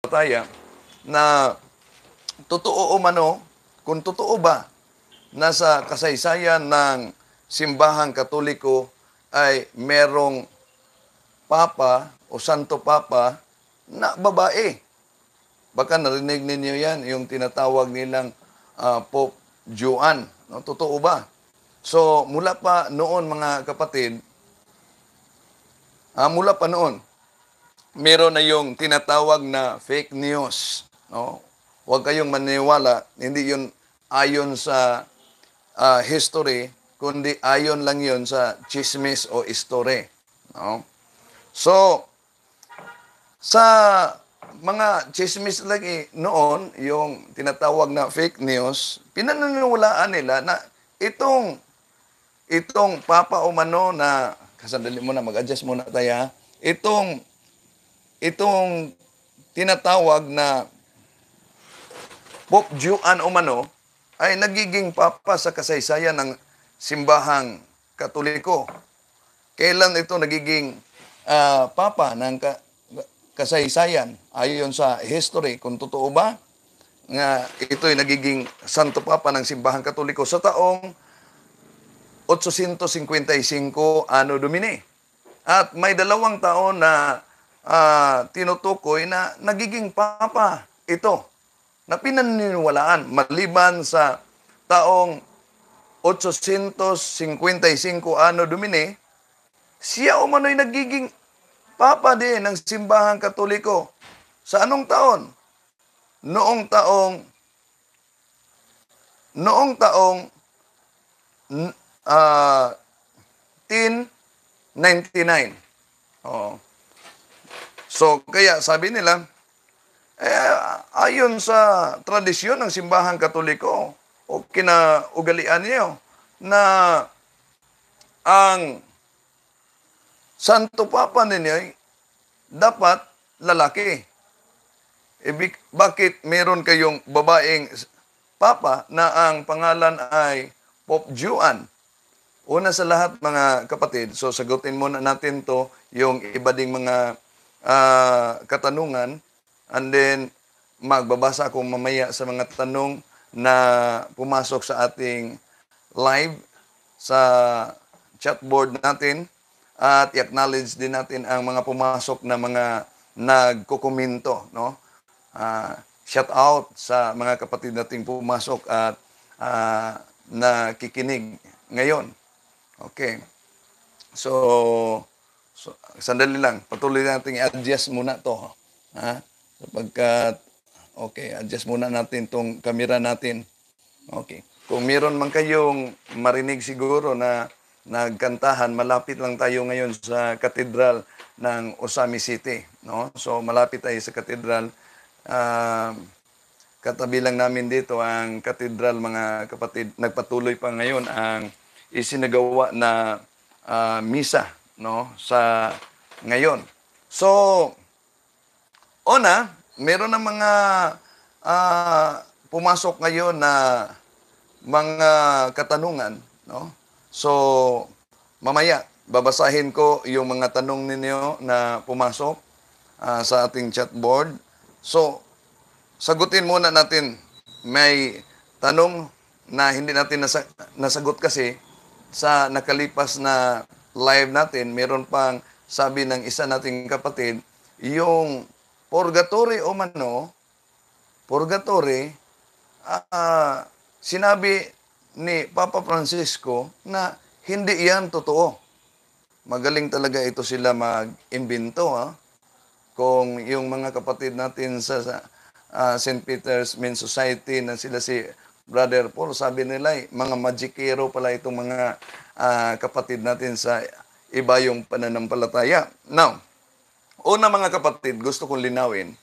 pananampalataya na totoo o mano, kung totoo ba na sa kasaysayan ng simbahang Katoliko ay merong Papa o Santo Papa na babae. Baka narinig ninyo yan, yung tinatawag nilang Pope Juan. No? Totoo ba? So, mula pa noon mga kapatid, mula pa noon, meron na yung tinatawag na fake news. No? Huwag kayong maniwala, hindi yun ayon sa history, kundi ayon lang yun sa chismis o history. No? So, sa mga chismis lagi noon, yung tinatawag na fake news, pinaniniwalaan nila na itong Papa Umano na, kasandali muna, mag-adjust muna tayo, itong tinatawag na Pope Juan Umano ay nagiging Papa sa kasaysayan ng simbahang Katoliko. Kailan ito nagiging Papa ng kasaysayan ayon sa history, kung totoo ba nga ito'y nagiging Santo Papa ng simbahang Katoliko sa taong 855 Anno Domini. At may 2 taon na tinutukoy na nagiging Papa ito na pinaniniwalaan maliban sa taong 855 Anno Domini, siya umano'y nagiging Papa din ng simbahang Katoliko. Sa anong taon? Noong taong 1099. Oh. So, kaya sabi nila, ayon sa tradisyon ng simbahang Katoliko o kinaugalian niyo na ang Santo Papa ninyo dapat lalaki. Bakit meron kayong babaeng Papa na ang pangalan ay Pope Juan? Una sa lahat mga kapatid, so sagutin muna natin to yung iba ding mga katanungan, and then magbabasa ako mamaya sa mga tanong na pumasok sa ating live sa chatboard natin, at i-acknowledge din natin ang mga pumasok na mga nagkokomento, no? Shout out sa mga kapatid nating pumasok at nakikinig ngayon. Okay. So sandali lang. Patuloy natin i-adjust muna to. Sapagkat, okay, adjust muna natin tong camera natin. Okay. Kung meron man kayong marinig siguro na nagkantahan, malapit lang tayo ngayon sa katedral ng Osami City. No? So, malapit tayo sa katedral. Katabi lang namin dito ang katedral, mga kapatid. Nagpatuloy pa ngayon ang isinagawa na misa, no? Sa ngayon. So, meron na mga pumasok ngayon na mga katanungan, no? So, mamaya, babasahin ko yung mga tanong ninyo na pumasok sa ating chatboard. So, sagutin muna natin. May tanong na hindi natin nasagot kasi sa nakalipas na live natin. Meron pang sabi ng isa nating kapatid, yung purgatory o mano, purgatory, sinabi ni Papa Francisco na hindi yan totoo. Magaling talaga ito sila mag-imbento. Kung yung mga kapatid natin sa St. Peter's Men's Society na sila si Brother Paul, sabi nila mga magikero pala itong mga kapatid natin sa iba yung pananampalataya. Now, una mga kapatid, gusto kong linawin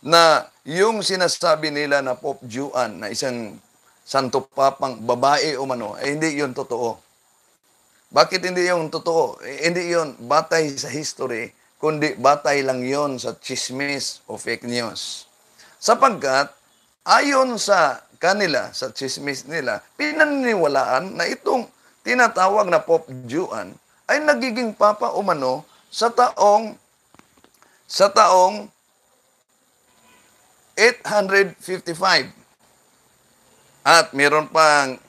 na yung sinasabi nila na Pope Juan na isang Santo Papang babae o mano, hindi yun totoo. Bakit hindi yun totoo? Hindi yun batay sa history, kundi batay lang yun sa chismis o fake news. Sapagkat, ayon sa kanila, sa chismis nila, pinaniniwalaan na itong tinatawag na Pope Juan ay nagiging Papa umano sa taong 855. At meron pang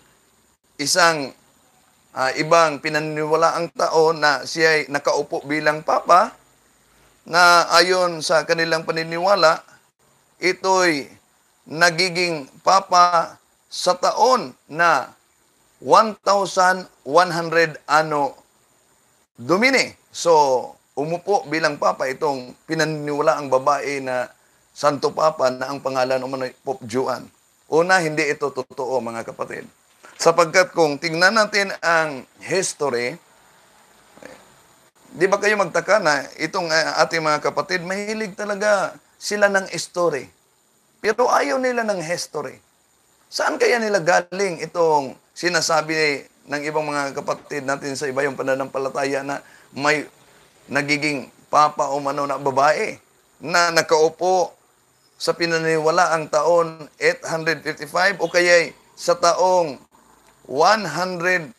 isang ibang pinaniniwalaang tao na siya ay nakaupo bilang papa na ayon sa kanilang paniniwala, ito'y nagiging papa sa taon na 1,100 Anno Domini. So, umupo bilang papa itong pinaniniwalaang babae na Santo Papa na ang pangalan umano'y Pope Juan. Una, hindi ito totoo mga kapatid. Sapagkat kung tingnan natin ang history, di ba kayo magtaka na itong ating mga kapatid, mahilig talaga sila ng history. Pero ayaw nila ng history. Saan kaya nila galing itong sinasabi ng ibang mga kapatid natin sa iba yung pananampalataya na may nagiging papa o mano na babae na nakaupo sa pinaniniwalaang taon 855 o kaya sa taong 1,100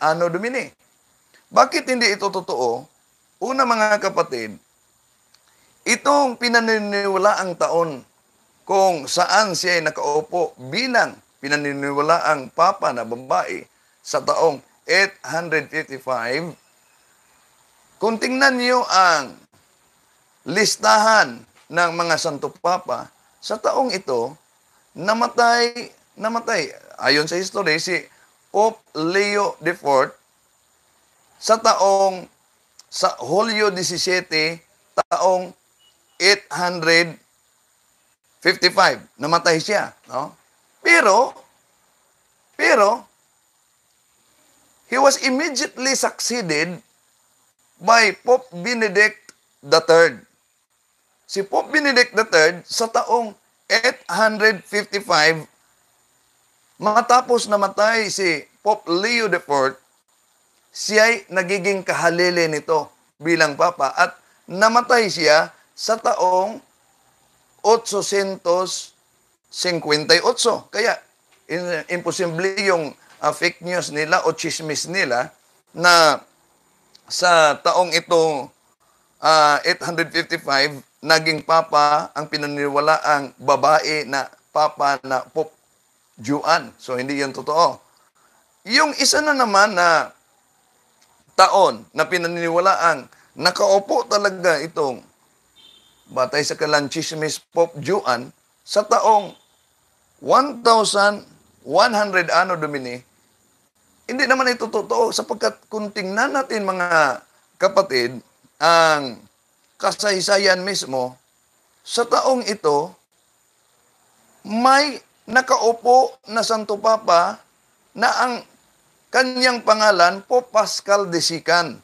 Anno Domini. Bakit hindi ito totoo? Una mga kapatid, itong pinaniniwalaang taon kung saan siya ay nakaupo bilang pinaniniwalaang papa na babae sa taong 855, kung tingnan niyo ang listahan ng mga Santo Papa, sa taong ito, namatay, ayon sa history, si Pope Leo IV sa Hulyo 17, taong 855. Namatay siya. No? Pero, he was immediately succeeded by Pope Benedict III. Si Pope Benedict III sa taong 855, matapos namatay si Pope Leo IV, siya'y nagiging kahalili nito bilang papa at namatay siya sa taong 858. Kaya, imposible yung fake news nila o chismis nila na sa taong ito 855, naging papa ang pinaniniwalaang babae na papa na Pope Juan. So, hindi yan totoo. Yung isa na naman na taon na pinaniniwalaang nakaupo talaga itong batay sa kalanchismis Pope Juan sa taong 1,100 Anno Domini, hindi naman ito totoo sapagkat kung tingnan natin mga kapatid, ang kasaysayan mismo, sa taong ito, may nakaupo na Santo Papa na ang kanyang pangalan, Pope Pascal de Sican.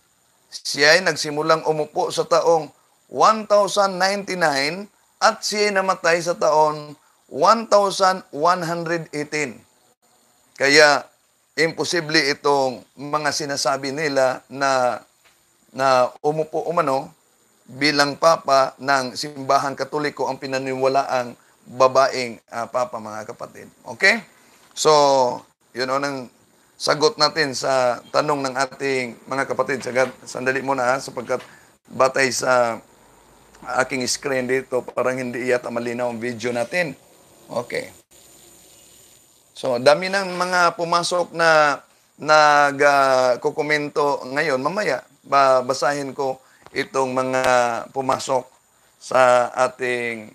Siya ay nagsimulang umupo sa taong 1,099 at siya ay namatay sa taon 1,118. Kaya, imposible itong mga sinasabi nila na umupo umano bilang papa ng simbahang katoliko ang pinaniniwalaang babaeng papa mga kapatid. Okay? So, yun ang sagot natin sa tanong ng ating mga kapatid. Sandali muna sapagkat batay sa aking screen dito, parang hindi yata malinaw ang video natin. Okay. So, dami ng mga pumasok na nag-kukomento ngayon. Mamaya, babasahin ko itong mga pumasok sa ating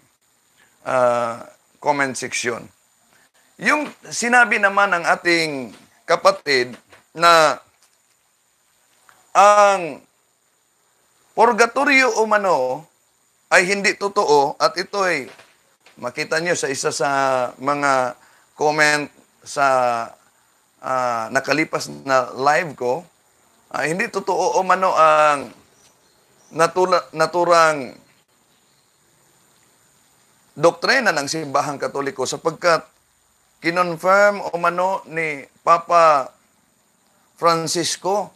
comment section. Yung sinabi naman ng ating kapatid na ang purgatorio umano ay hindi totoo at ito ay makita nyo sa isa sa mga comment sa nakalipas na live ko, hindi totoo umano ang naturang doktrina ng simbahang katoliko sapagkat kinonfirm umano ni Papa Francisco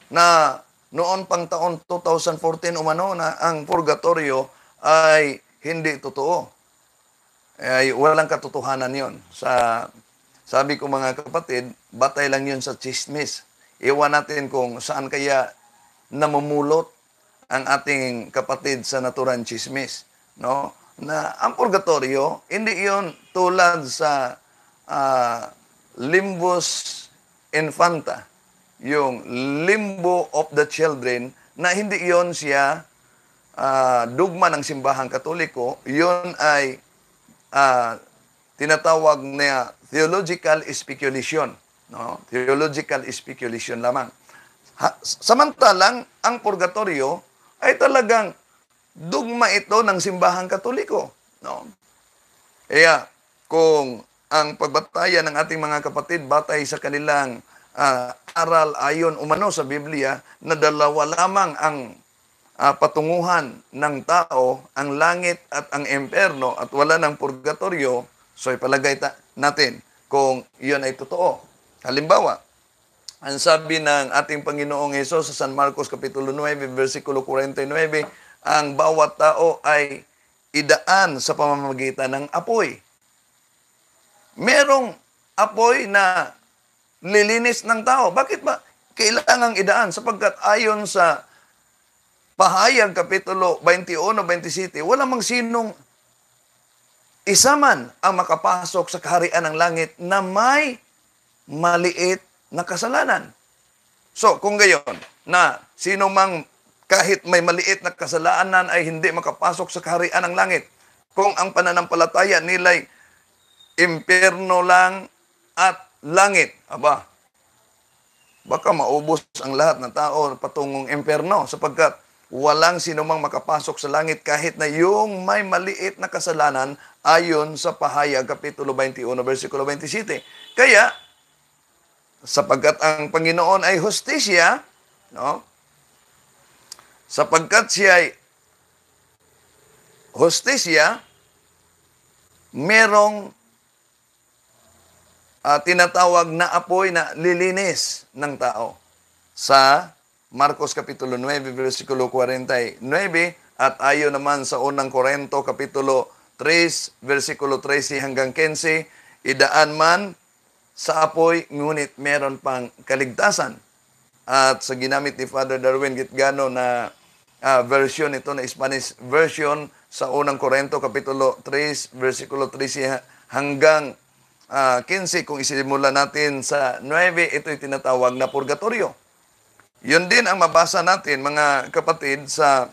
na noon pang taon 2014 umano na ang purgatorio ay hindi totoo. Ay walang katotohanan yon. Sabi ko mga kapatid, batay lang yun sa chismis. Iwan natin kung saan kaya namumulot ang ating kapatid sa Naturan Chismis, no? Na ang purgatorio, hindi yon tulad sa limbus infanta, yung limbo of the children, na hindi yon siya dugma ng simbahang katoliko. Yon ay tinatawag na theological speculation, no? Theological speculation lamang. Samantalang ang purgatorio ay talagang dugma ito ng simbahang katoliko, no? Kaya kung ang pagbatayan ng ating mga kapatid batay sa kanilang aral ayon umano sa Biblia, na dalawa lamang ang patunguhan ng tao, ang langit at ang impyerno, at wala ng purgatorio, so ipalagay natin kung iyon ay totoo. Halimbawa, ang sabi ng ating Panginoong Hesus sa San Marcos Kapitulo 9, versikulo 49, ang bawat tao ay idaan sa pamamagitan ng apoy. Merong apoy na lilinis ng tao. Bakit ba kailangang idaan? Sapagkat ayon sa Pahayag Kapitulo 21-27, wala mang sinong isa man ang makapasok sa kaharian ng langit na may maliit na kasalanan. So, kung gayon, na sino mang kahit may maliit na kasalanan ay hindi makapasok sa kaharian ng langit, kung ang pananampalataya nila'y impyerno lang at langit, baka maubos ang lahat ng tao patungong impyerno, sapagkat walang sinumang makapasok sa langit kahit na yung may maliit na kasalanan ayon sa Pahayag Kapitulo 21, versikulo 27. Kaya, sapagkat ang Panginoon ay hustisya, no? Sapagkat siya ay hustisya, merong tinatawag na apoy na lilinis ng tao. Sa Marcos Kapitulo 9, versikulo 49, at ayon naman sa unang Korinto Kapitulo 3, versikulo 13 hanggang 15, idaan man sa apoy, ngunit meron pang kaligtasan. At sa ginamit ni Father Darwin Gitgano na version ito, na Spanish version, sa unang Korinto Kapitulo 3, versikulo 13 hanggang 15, kung isimula natin sa 9, ito'y tinatawag na purgatorio. Yun din ang mabasa natin, mga kapatid, sa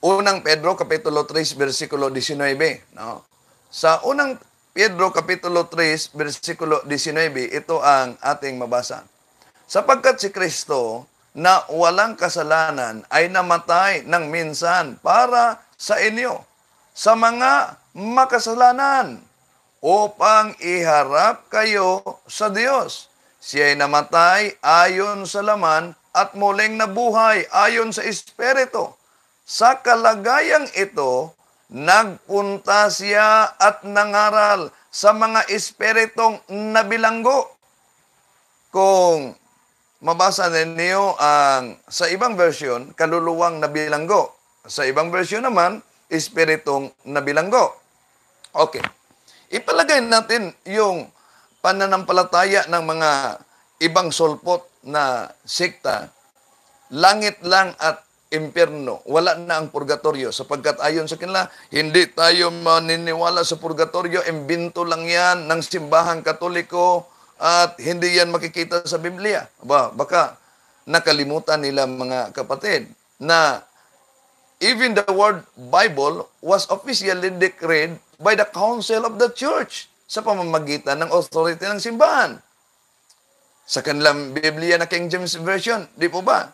unang Pedro Kapitulo 3, versikulo 19. No? Sa unang Pedro Kapitulo 3, versikulo 19, ito ang ating mabasa. Sapagkat si Kristo na walang kasalanan ay namatay ng minsan para sa inyo, sa mga makasalanan, upang iharap kayo sa Diyos. Siya'y namatay ayon sa laman at muling nabuhay ayon sa Espiritu. Sa kalagayang ito, nagpunta siya at nangaral sa mga espiritong nabilanggo. Kung mabasa ninyo sa ibang version, kaluluwang nabilanggo. Sa ibang version naman, espiritong nabilanggo. Okay. Ipalagay natin yung pananampalataya ng mga ibang sulpot na sekta. Langit lang at impyerno. Wala na ang purgatorio, sapagkat ayon sa kanila, hindi tayo maniniwala sa purgatorio. Imbento lang yan ng simbahang katoliko at hindi yan makikita sa Biblia. Baka nakalimutan nila, mga kapatid, na even the word Bible was officially decreed by the Council of the Church sa pamamagitan ng authority ng simbahan. Sa kanilang Biblia na King James Version, di po ba?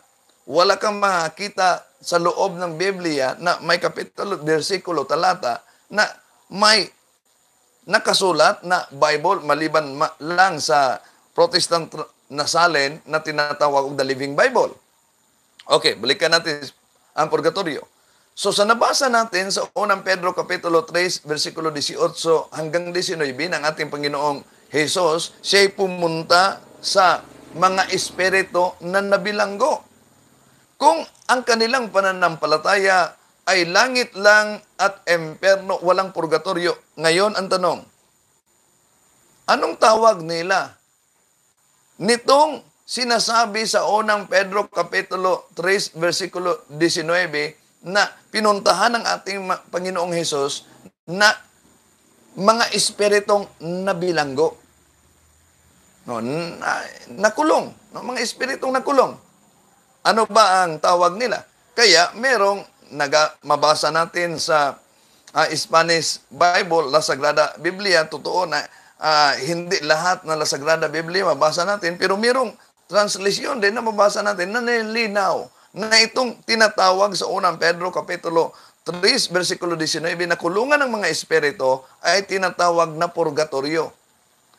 Wala kang makita sa loob ng Biblia na may kapitulo, versikulo, talata na may nakasulat na Bible, maliban lang sa Protestant na salin na tinatawag the Living Bible. Okay, balikan natin ang purgatorio. So sa nabasa natin sa unang Pedro Kapitulo 3, versikulo 18 hanggang 19 ng ating Panginoong Jesus, siya'y pumunta sa mga espiritu na nabilanggo. Kung ang kanilang pananampalataya ay langit lang at impyerno, walang purgatorio, ngayon ang tanong, anong tawag nila nitong sinasabi sa unang Pedro Kapitulo 3, versikulo 19, na pinuntahan ng ating Panginoong Hesus na mga espiritong nabilanggo. No, nakulong. No, mga espiritong nakulong. Ano ba ang tawag nila? Kaya merong mabasa natin sa Spanish Bible, La Sagrada Biblia, totoo na hindi lahat na La Sagrada Biblia mabasa natin, pero merong translation din na mabasa natin na nilinaw na itong tinatawag sa unang Pedro Kapitulo 3, versikulo 19, na kulungan ng mga espiritu ay tinatawag na purgatorio.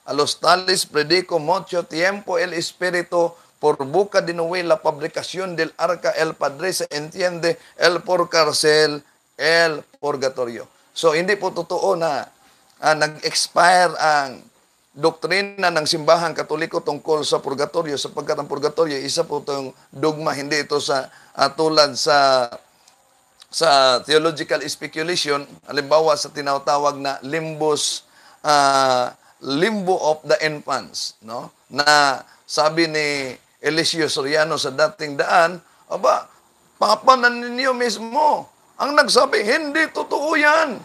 A los tales predico mucho tiempo el espíritu por boca de Noé la fabricación del arca, el Padre se entiende, el por cárcel, el purgatorio. So, hindi po totoo na nag-expire ang doktrina ng simbahang katoliko tungkol sa purgatorio, sapagkat ang purgatorio, isa po itong dogma, hindi ito sa tulad sa theological speculation, halimbawa sa tinatawag na limbo of the infants, no? Na sabi ni Eliseo Soriano sa dating daan, aba, papanan ninyo mismo ang nagsabi, hindi totoo yan.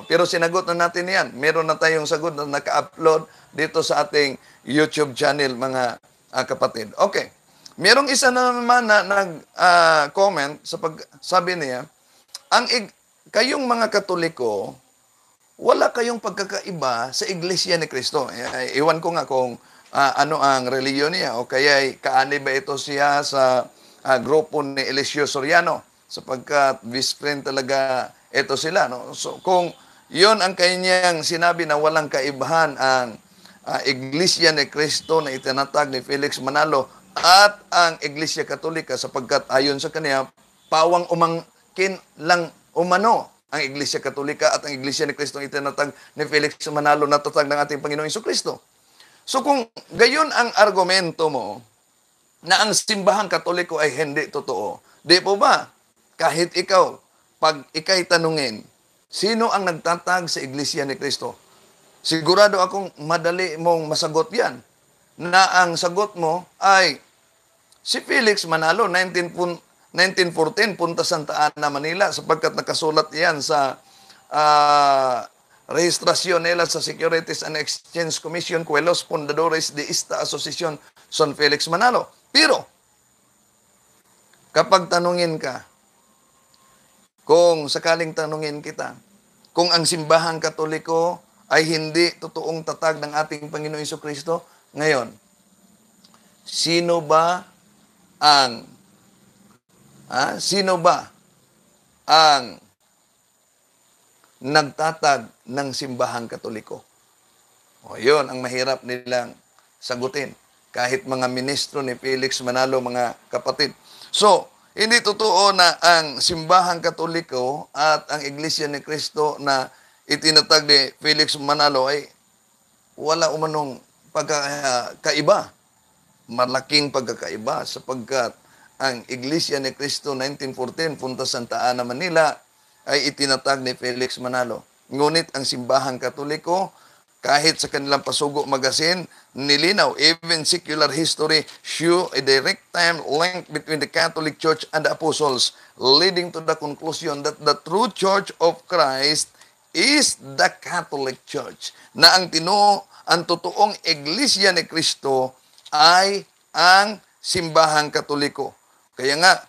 Pero sinagot na natin yan. Meron na tayong sagot na naka-upload dito sa ating YouTube channel, mga kapatid. Okay. Merong isa na naman na nag-comment sa sabi niya, kayong mga Katoliko, wala kayong pagkakaiba sa Iglesia ni Cristo. Iwan ko nga kung ano ang reliyon niya o kaya kaani ba ito siya sa grupo ni Eliseo Soriano, sapagkat vice friend talaga ito sila. No? So kung yon ang kanyang sinabi na walang kaibahan ang Iglesia ni Cristo na itinatag ni Felix Manalo at ang Iglesia Katolika, sapagkat ayon sa kanya, pawang umangkin lang umano ang Iglesia Katolika at ang Iglesia ni Cristo itinatag ni Felix Manalo na tatag ng ating Panginoong Jesucristo. So kung gayon ang argumento mo na ang simbahang Katoliko ay hindi totoo, di po ba? Kahit ikaw, pag ikay tanungin, sino ang nagtatag sa Iglesia ni Cristo? Sigurado akong madali mong masagot yan. Na ang sagot mo ay si Felix Manalo, 1914, punta Santa Ana, Manila, sapagkat nakasulat yan sa rehistrasyon nila sa Securities and Exchange Commission, Cuelos Fundadores de esta Asociación San Felix Manalo. Pero, kapag tanungin ka, kung sakaling tanungin kita, kung ang simbahang Katoliko ay hindi totoong tatag ng ating Panginoong Jesucristo, ngayon, sino ba ang nagtatag ng simbahang Katoliko? O yun ang mahirap nilang sagutin. Kahit mga ministro ni Felix Manalo, mga kapatid. So, hindi totoo na ang simbahang Katoliko at ang Iglesia ni Cristo na itinatag ni Felix Manalo ay wala umanong pagkakaiba. Malaking pagkakaiba sapagkat ang Iglesia ni Cristo 1914, punta Santa Ana, Manila, ay itinatag ni Felix Manalo. Ngunit ang simbahang Katoliko, kahit sa kanilang Pasugo magazine, nilinaw, even secular history show a direct time link between the Catholic Church and the Apostles, leading to the conclusion that the true Church of Christ is the Catholic Church. Na ang totoong Iglesia ni Cristo ay ang simbahang Katoliko. Kaya nga,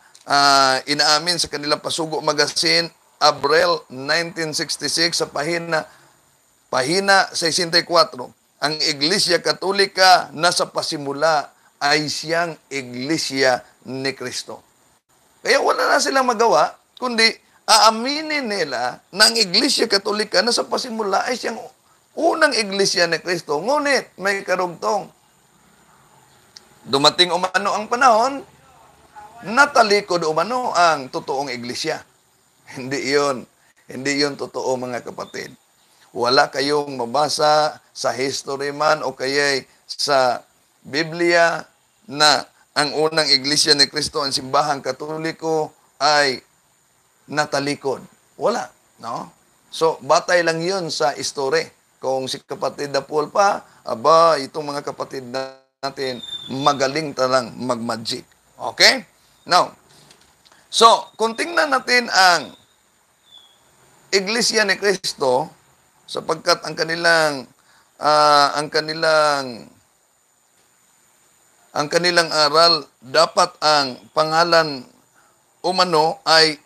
inaamin sa kanilang Pasugo magazine, Abril 1966, sa pahina 64, ang Iglesia Katolika na sa pasimula ay siyang Iglesia ni Cristo. Kaya wala na silang magawa, kundi aaminin nila na ang Iglesia Katolika na sa pasimula ay siyang unang Iglesia ni Cristo. Ngunit may karugtong. Dumating umano ang panahon, natalikod umano ang totoong Iglesia. Hindi yun totoo, mga kapatid. Wala kayong mabasa sa history man o kaya sa Biblia na ang unang Iglesia ni Cristo, ang simbahang Katoliko, ay natalikod. Wala, no? So, batay lang yun sa history. Kung si kapatid Paul pa, aba, itong mga kapatid na natin magaling talang mag-magic. Okay? Now, so, kung tingnan natin ang Iglesia ni Cristo, sapagkat ang kanilang aral, dapat ang pangalan umano ay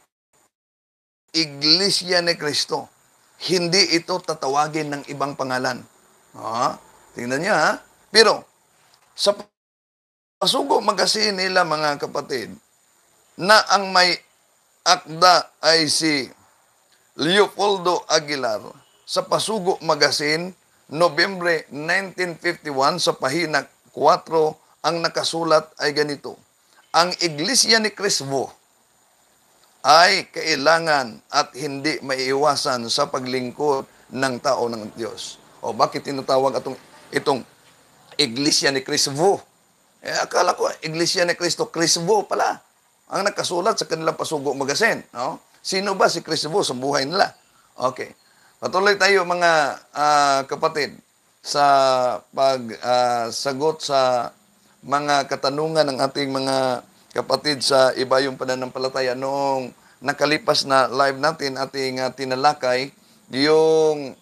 Iglesia ni Cristo. Hindi ito tatawagin ng ibang pangalan. Tingnan niya, ha? Pero, sa pasugo magasin nila, mga kapatid, na ang may akda ay si Leopoldo Aguilar, sa Pasugo Magazine, Nobyembre 1951, sa pahina 4, ang nakasulat ay ganito: ang Iglesia ni Cristo ay kailangan at hindi maiiwasan sa paglingkod ng tao ng Diyos. O bakit tinatawag itong Iglesia ni Cristo? Akala ko, Iglesia ni Cristo, Cristo pala ang nakasulat sa kanilang Pasugo Magazine. No? Sino ba si Cristo sa buhay nila? Okay. Patuloy tayo, mga kapatid, sa pagsagot sa mga katanungan ng ating mga kapatid sa iba yung pananampalataya. Noong nakalipas na live natin, ating tinalakay yung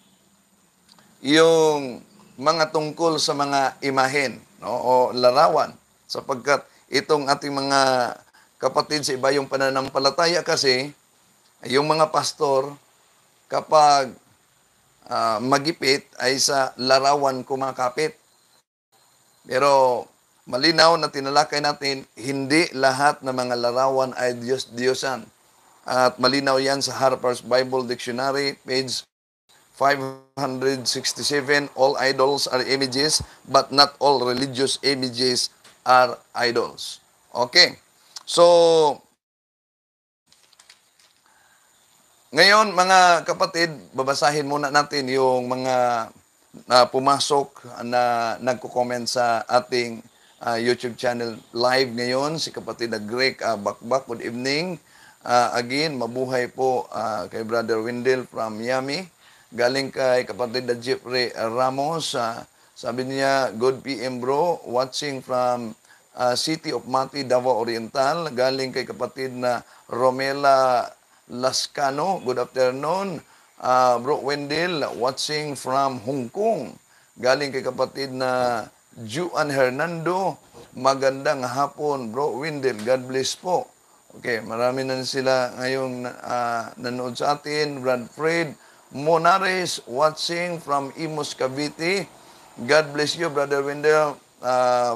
mga tungkol sa mga imahen, no, o larawan, sapagkat itong ating mga kapatid sa iba yung pananampalataya kasi yung mga pastor kapag magipit ay sa larawan kumakapit. Pero malinaw na tinalakay natin, hindi lahat ng mga larawan ay Diyos-Diyosan. At malinaw yan sa Harper's Bible Dictionary, page 567, all idols are images, but not all religious images are idols. Okay. So, ngayon, mga kapatid, babasahin muna natin yung mga pumasok na nagko-comment sa ating YouTube channel live ngayon. Si kapatid na Greg Bakbak, good evening. Again, mabuhay po kay Brother Wendell from Miami. Galing kay kapatid na Jeffrey Ramos. Sabi niya, good PM bro, watching from City of Mati, Davao Oriental. Galing kay kapatid na Romela Lascano, good afternoon. Bro Wendell, watching from Hong Kong. Galing kay kapatid na Juan Hernando, magandang hapon, Bro Wendell, God bless po. Okay, marami na sila ngayong nanood sa atin. Brad Fred Monares, watching from Imus, Cavite. God bless you, Brother Wendell.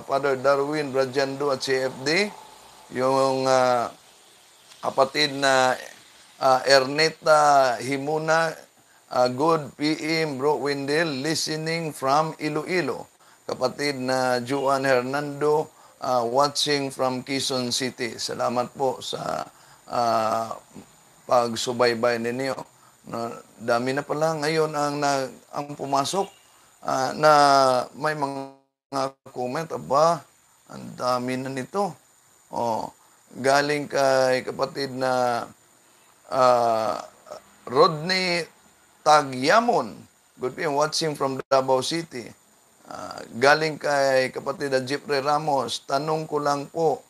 Father Darwin Brajando at CFD. Yung kapatid na Erneta Himuna, good PM, Bro Wendell, listening from Iloilo. Kapatid na Juan Hernando, watching from Quezon City. Salamat po sa pagsubaybay ninyo. Dami na pala ngayon ang pumasok na may mga comment. Aba, ang dami na nito. Galing kay kapatid na Rodney Tagyamon, good PM, watching from Davao City. Galing kay kapatid na Jeffrey Ramos, tanong ko lang po,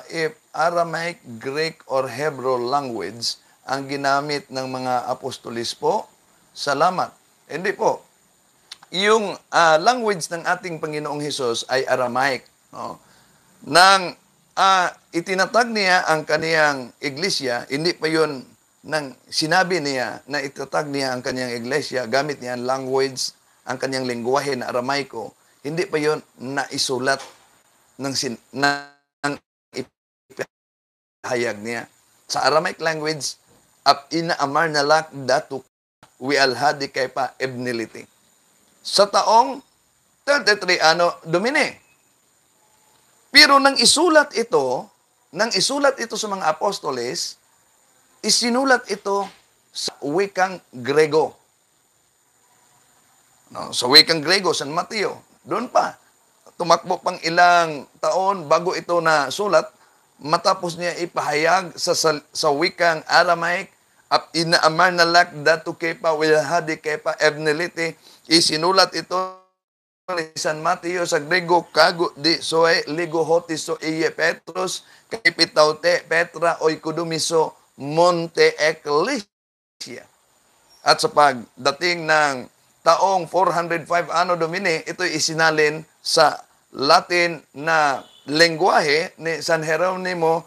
if Aramaic, Greek, or Hebrew language ang ginamit ng mga apostolis po? Salamat. Hindi po. Yung language ng ating Panginoong Hesus ay Aramaic. No? Nang itinatag niya ang kaniyang iglesia, hindi pa yun nang sinabi niya na itatag niya ang kaniyang iglesia, gamit niya ang language, ang kaniyang lengguwahe na Aramaiko, hindi pa yun naisulat ng ipahayag niya. Sa Aramaic language, ina amar nalak datu we alhadi kay pa ebnility. Sa taong 33 Domine. Pero nang isulat ito sa mga apostoles, isinulat ito sa wikang Grego. No, sa wikang Grego, San Mateo. Doon pa. Tumakbo pang ilang taon bago ito na sulat, matapos niya ipahayag sa wikang Aramaic, inaamar na lak datu kepa wilhadi kepa ebnelite, isinulat ito ni San Mateo sa Grego, kago di soe, ligo hotiso iye Petros, kapitaute Petra, oy kudumiso, monte ecclesia. At sa pagdating ng taong 405 Anno Domini, ito'y isinalin sa Latin na lengguwahe ni San Jeronimo,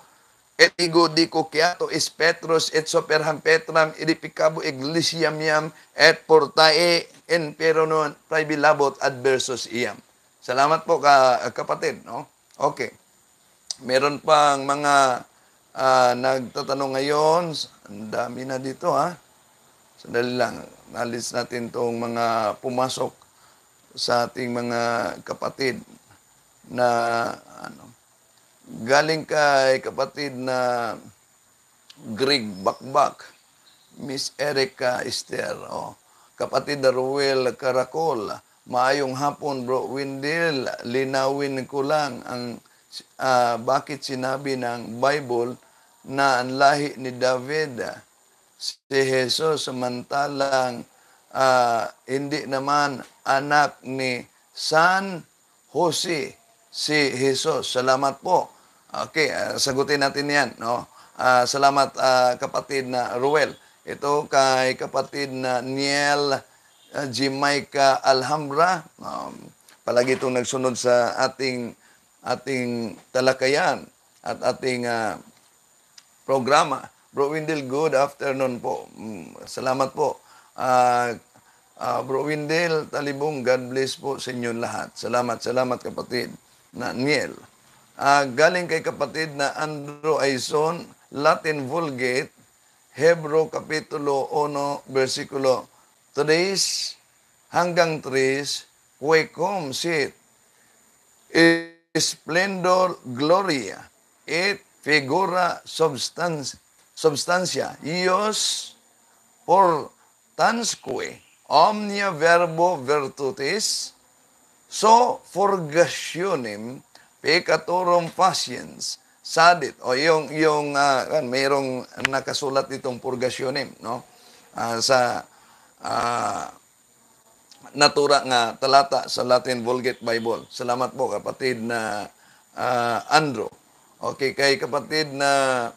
et igo di coquiato is Petros et superham Petram edificabo eglisiam iam et portae in peronon praebilabot adversus iam. Salamat po kapatid, no? Okay. Meron pang mga nagtatanong ngayon. Ang dami na dito, ha? Sandali lang. Nalis natin tong mga pumasok sa ating mga kapatid na galing kay kapatid na Greg Bakbak, Miss Erica Esther, kapatid na Ruel Caracol, maayong hapon bro Windel, linawin ko lang ang bakit sinabi ng Bible na ang lahi ni David si Jesus samantalang hindi naman anak ni San Jose si Jesus. Salamat po. Okay, sagutin natin yan, no? Salamat kapatid na Ruel. Ito kay kapatid na Niel Jamaica Alhambra. Palagi itong nagsunod sa ating talakayan at ating programa. Bro Windel, good afternoon po. Salamat po. Bro Windel, Talibong, God bless po sa inyong lahat. Salamat kapatid na Niel. Galing kay kapatid na Andrew Aison, Latin Vulgate, Hebro Kapitulo 1, versikulo 3 hanggang 3, Quecum sit, Splendor Gloria, et figura substantia, ios portansque, omnia verbo virtutis, so forgationem, peccatorum faciens, sadit. O yung mayroong nakasulat itong purgationem, no? Sa natura nga talata sa Latin Vulgate Bible. Salamat po kapatid na Andrew. Okay, kay kapatid na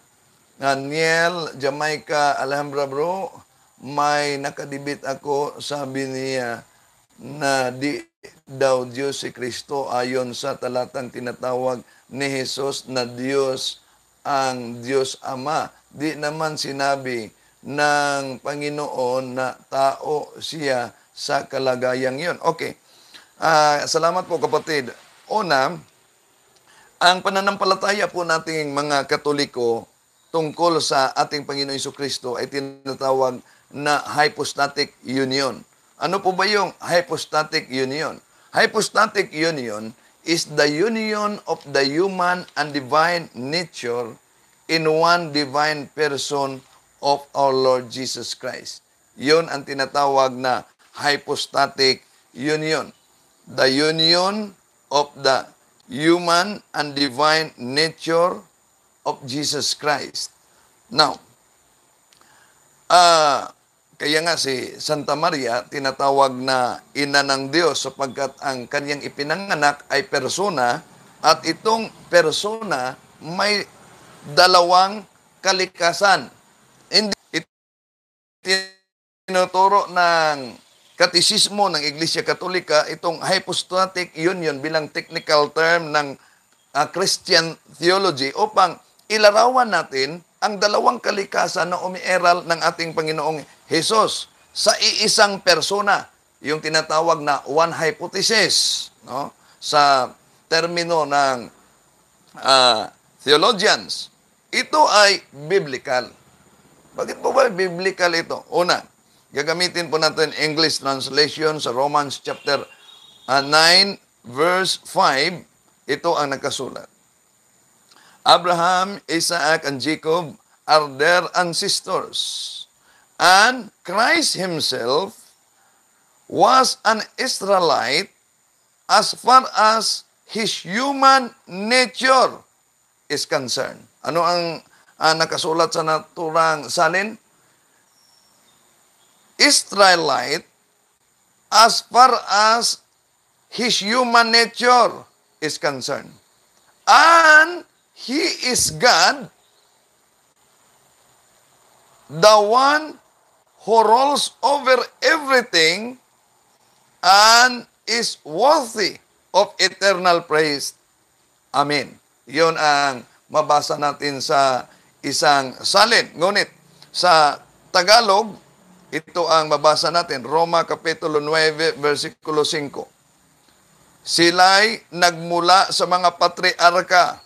Niel Jamaica Alhambra bro, may nakadibit ako, sabi niya na di daw Diyos si Kristo ayon sa talatang tinatawag ni Jesus na Diyos ang Diyos Ama. Di naman sinabi ng Panginoon na tao siya sa kalagayang yon. Okay. Salamat po kapatid. Una, ang pananampalataya po nating mga Katoliko tungkol sa ating Panginoon Jesucristo ay tinatawag na hypostatic union. Ano po ba yung hypostatic union? Hypostatic union is the union of the human and divine nature in one divine person of our Lord Jesus Christ. Yun ang tinatawag na hypostatic union. The union of the human and divine nature of Jesus Christ. Now, kaya nga si Santa Maria tinatawag na ina ng Diyos sapagkat ang kanyang ipinanganak ay persona at itong persona may dalawang kalikasan. Hindi tinuturo ng katisismo ng Iglesia Katolika itong hypostatic union bilang technical term ng Christian theology upang ilarawan natin ang dalawang kalikasan na umiiral ng ating Panginoong Jesus sa iisang persona, yung tinatawag na one hypothesis, no? Sa termino ng theologians. Ito ay biblical. Bakit po ba biblical ito? Una, gagamitin po natin English translation sa Romans chapter 9 verse 5. Ito ang nakasulat. Abraham, Isaac, and Jacob are their ancestors. And Christ himself was an Israelite as far as his human nature is concerned. Ano ang nakasulat sa naturang salin? Israelite as far as his human nature is concerned. And he is God, the one who rules over everything and is worthy of eternal praise. Amen. Yun ang mabasa natin sa isang salin. Ngunit sa Tagalog, ito ang mabasa natin, Roma Kapitulo 9, versikulo 5. Sila'y nagmula sa mga patriarka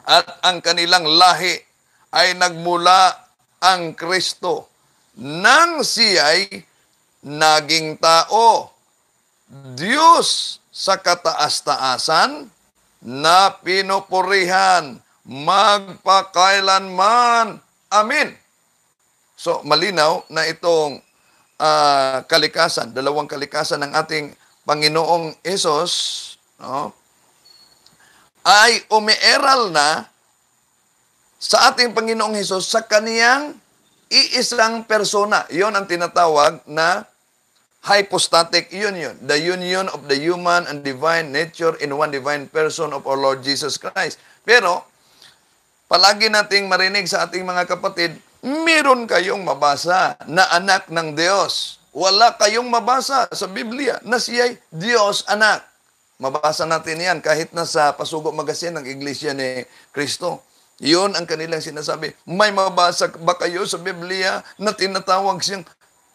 at ang kanilang lahi ay nagmula ang Kristo nang siya'y naging tao. Diyos sa kataas-taasan na pinupurihan magpakailanman. Amen. So, malinaw na itong kalikasan, dalawang kalikasan ng ating Panginoong Hesus, no, ay umiiral na sa ating Panginoong Hesus sa kaniyang iisang persona. Iyon ang tinatawag na hypostatic union. The union of the human and divine nature in one divine person of our Lord Jesus Christ. Pero, palagi nating marinig sa ating mga kapatid, meron kayong mabasa na anak ng Diyos. Wala kayong mabasa sa Biblia na siya'y Diyos anak. Mabasa natin yan kahit na sa Pasugo Magazine ng Iglesia ni Cristo. Yun ang kanilang sinasabi. May mabasa ba kayo sa Biblia na tinatawag siyang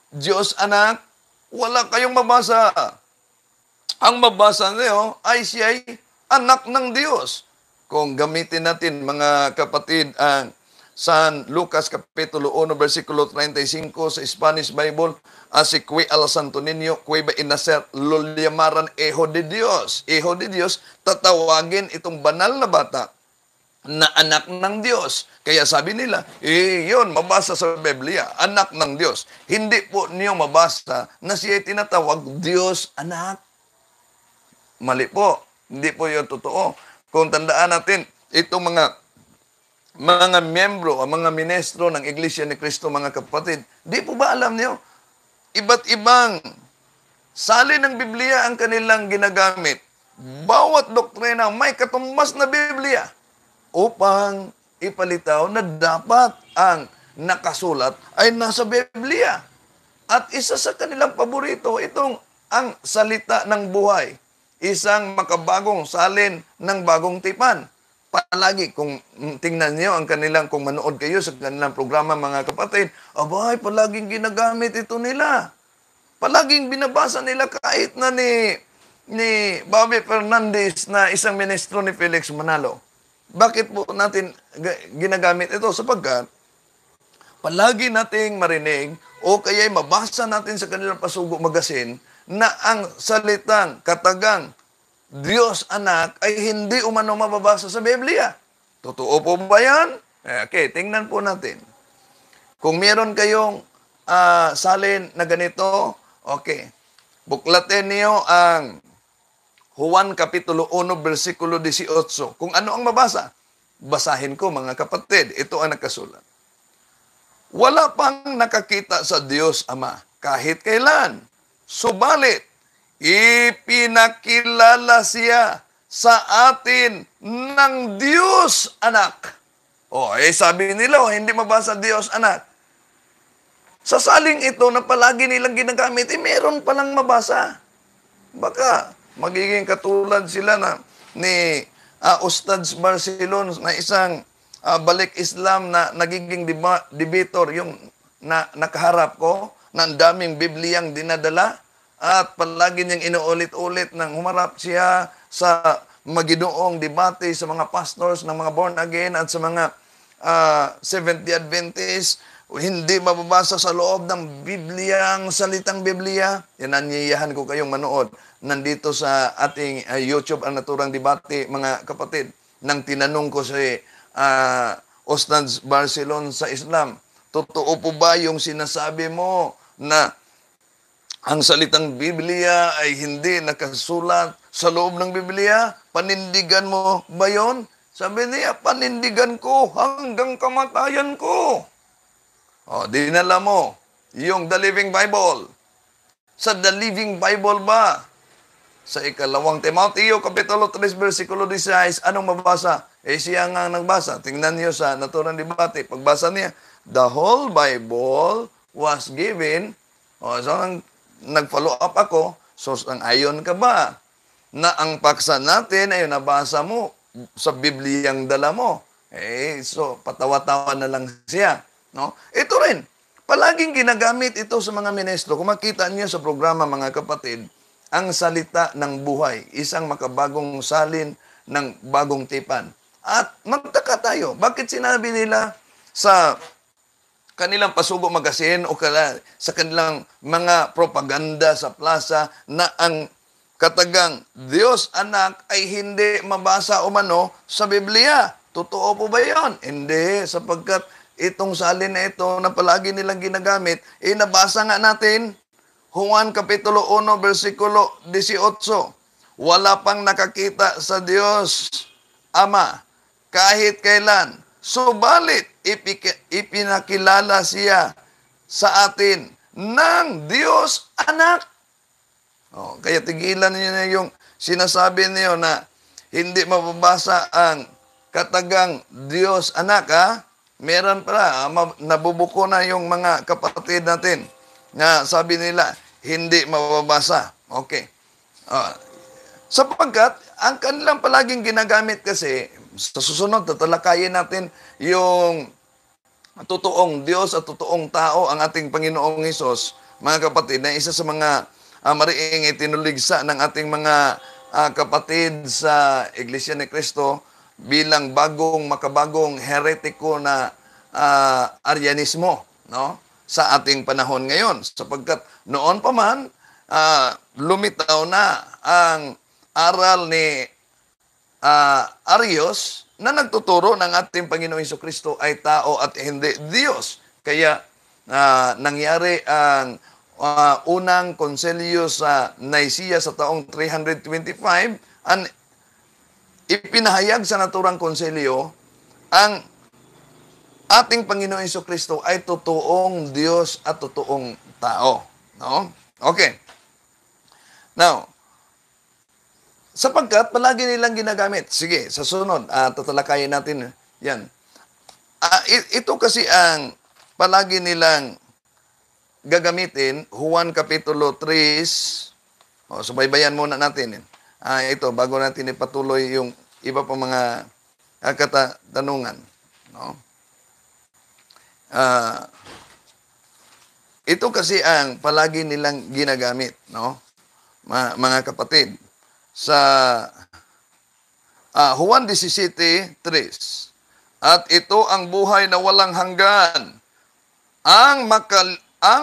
Diyos anak? Wala kayong mabasa. Ang mabasa niyo ay siya'y anak ng Diyos. Kung gamitin natin, mga kapatid, ang San Lucas Kapitulo 1, versikulo 35 sa Spanish Bible, así que al Santo Niño, que iba inacer, lo llamaran Hijo de Dios. Hijo de Dios, tatawagin itong banal na bata na anak ng Diyos. Kaya sabi nila, yun, mabasa sa Biblia, anak ng Diyos. Hindi po niyo mabasa na siya tinatawag Diyos anak. Mali po. Hindi po yun totoo. Kung tandaan natin, itong mga miyembro, mga ministro ng Iglesia ni Cristo, mga kapatid, di po ba alam niyo, iba't ibang salin ng Biblia ang kanilang ginagamit. Bawat doktrina may katumbas na Biblia upang ipalitaw na dapat ang nakasulat ay nasa Biblia. At isa sa kanilang paborito, itong ang salita ng buhay. Isang makabagong salin ng bagong tipan. Palagi, kung tingnan niyo ang kanilang, kung manood kayo sa kanilang programa, mga kapatid, abay, palaging ginagamit ito nila. Palaging binabasa nila kahit na ni Bobby Fernandez na isang ministro ni Felix Manalo. Bakit po natin ginagamit ito? Sapagkat palagi nating marinig o kaya'y mabasa natin sa kanilang Pasugo Magazine na ang salitang katagang Diyos anak ay hindi umano mababasa sa Biblia. Totoo po ba yan? Okay, tingnan po natin. Kung meron kayong salin na ganito, okay, buklatin niyo ang Juan Kapitulo 1, versikulo 18. Kung ano ang mabasa, basahin ko, mga kapatid. Ito ang nakasulat. Wala pang nakakita sa Diyos Ama kahit kailan. Subalit, ipinakilala siya sa atin ng Diyos anak. Sabi nila, hindi mabasa Diyos anak. Sa saling ito na palagi nilang ginagamit, meron palang mabasa. Baka magiging katulad sila na ni Ustad Barcelon na isang balik Islam na nagiging debator, yung nakaharap ko, na ang daming Bibliyang dinadala at palagi niyang inuulit-ulit nang humarap siya sa maginoong debate sa mga pastors ng mga born again at sa mga Seventh-day Adventists. Hindi mababasa sa loob ng Biblia ang salitang Biblia. Yan, anyayahan ko kayong manood. Nandito sa ating YouTube ang naturang debate, mga kapatid. Nang tinanong ko si Ustad Barcelon sa Islam, totoo po ba yung sinasabi mo na ang salitang Biblia ay hindi nakasulat sa loob ng Biblia? Panindigan mo ba yun? Sabi niya, panindigan ko hanggang kamatayan ko. Dinala mo yung The Living Bible. Sa The Living Bible ba, Sa ikalawang Timoteo, Kapitulo 3, versikulo 16, anong mabasa? Siya nga nagbasa. Tingnan niyo sa naturang debate. Pagbasa niya, the whole Bible was given. So, nag-follow up ako. So, ang ayon ka ba na ang paksa natin ay nabasa mo sa Bibliyang dala mo? So, patawa-tawa na lang siya. No? Ito rin, palaging ginagamit ito sa mga ministro. Kung makita niyo sa programa, mga kapatid, ang salita ng buhay, isang makabagong salin ng bagong tipan. At magtaka tayo, bakit sinabi nila sa kanilang Pasugo Magazine o sa kanilang mga propaganda sa plaza na ang katagang Diyos Anak ay hindi mabasa umano sa Biblia? Totoo po ba yan? Hindi, sapagkat itong salin na ito na palagi nilang ginagamit, nabasa nga natin, Juan Kapitulo 1, versikulo 18. Wala pang nakakita sa Diyos Ama kahit kailan. Subalit, ipinakilala siya sa atin ng Diyos Anak. Kaya tigilan niyo na yung sinasabi niyo na hindi mababasa ang katagang Diyos Anak. Meron pala, nabubuko na yung mga kapatid natin na sabi nila, hindi mababasa. Okay. Sapagkat, ang kanilang palaging ginagamit kasi, sa susunod, tatalakayin natin yung totoong Diyos at totoong tao, ang ating Panginoong Hesus, mga kapatid, na isa sa mga mariing itinuligsa ng ating mga kapatid sa Iglesia ni Cristo bilang makabagong heretiko na Arianismo, no? Sa ating panahon ngayon. Sapagkat noon pa man, lumitaw na ang aral ni Arius na nagtuturo ng ating Panginoong Jesucristo ay tao at hindi Diyos. Kaya nangyari ang unang konselyo sa Nicaea sa taong 325, ipinahayag sa naturang konselyo ang ating Panginoong Jesucristo ay totoong Diyos at totoong tao. No? Okay. Now, sapagkat palagi nilang ginagamit. Sige, sa sunod, tatalakayin natin yan. Ito kasi ang palagi nilang gagamitin, Juan Kapitulo 3. Subaybayan muna natin. Ito, bago natin ipatuloy yung iba pa mga katanungan. No? Ito kasi ang palagi nilang ginagamit, no? Mga kapatid. Sa Juan 17:3, at ito ang buhay na walang hanggan, ang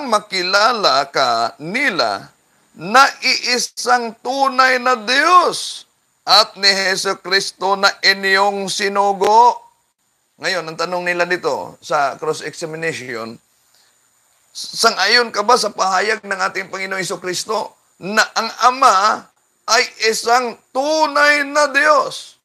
makilala ka nila na iisang tunay na Diyos at ni Jesucristo na inyong sinugo. Ngayon, ang tanong nila dito sa cross-examination, sang-ayon ka ba sa pahayag ng ating Panginoong Jesucristo na ang Ama ay isang tunay na Diyos?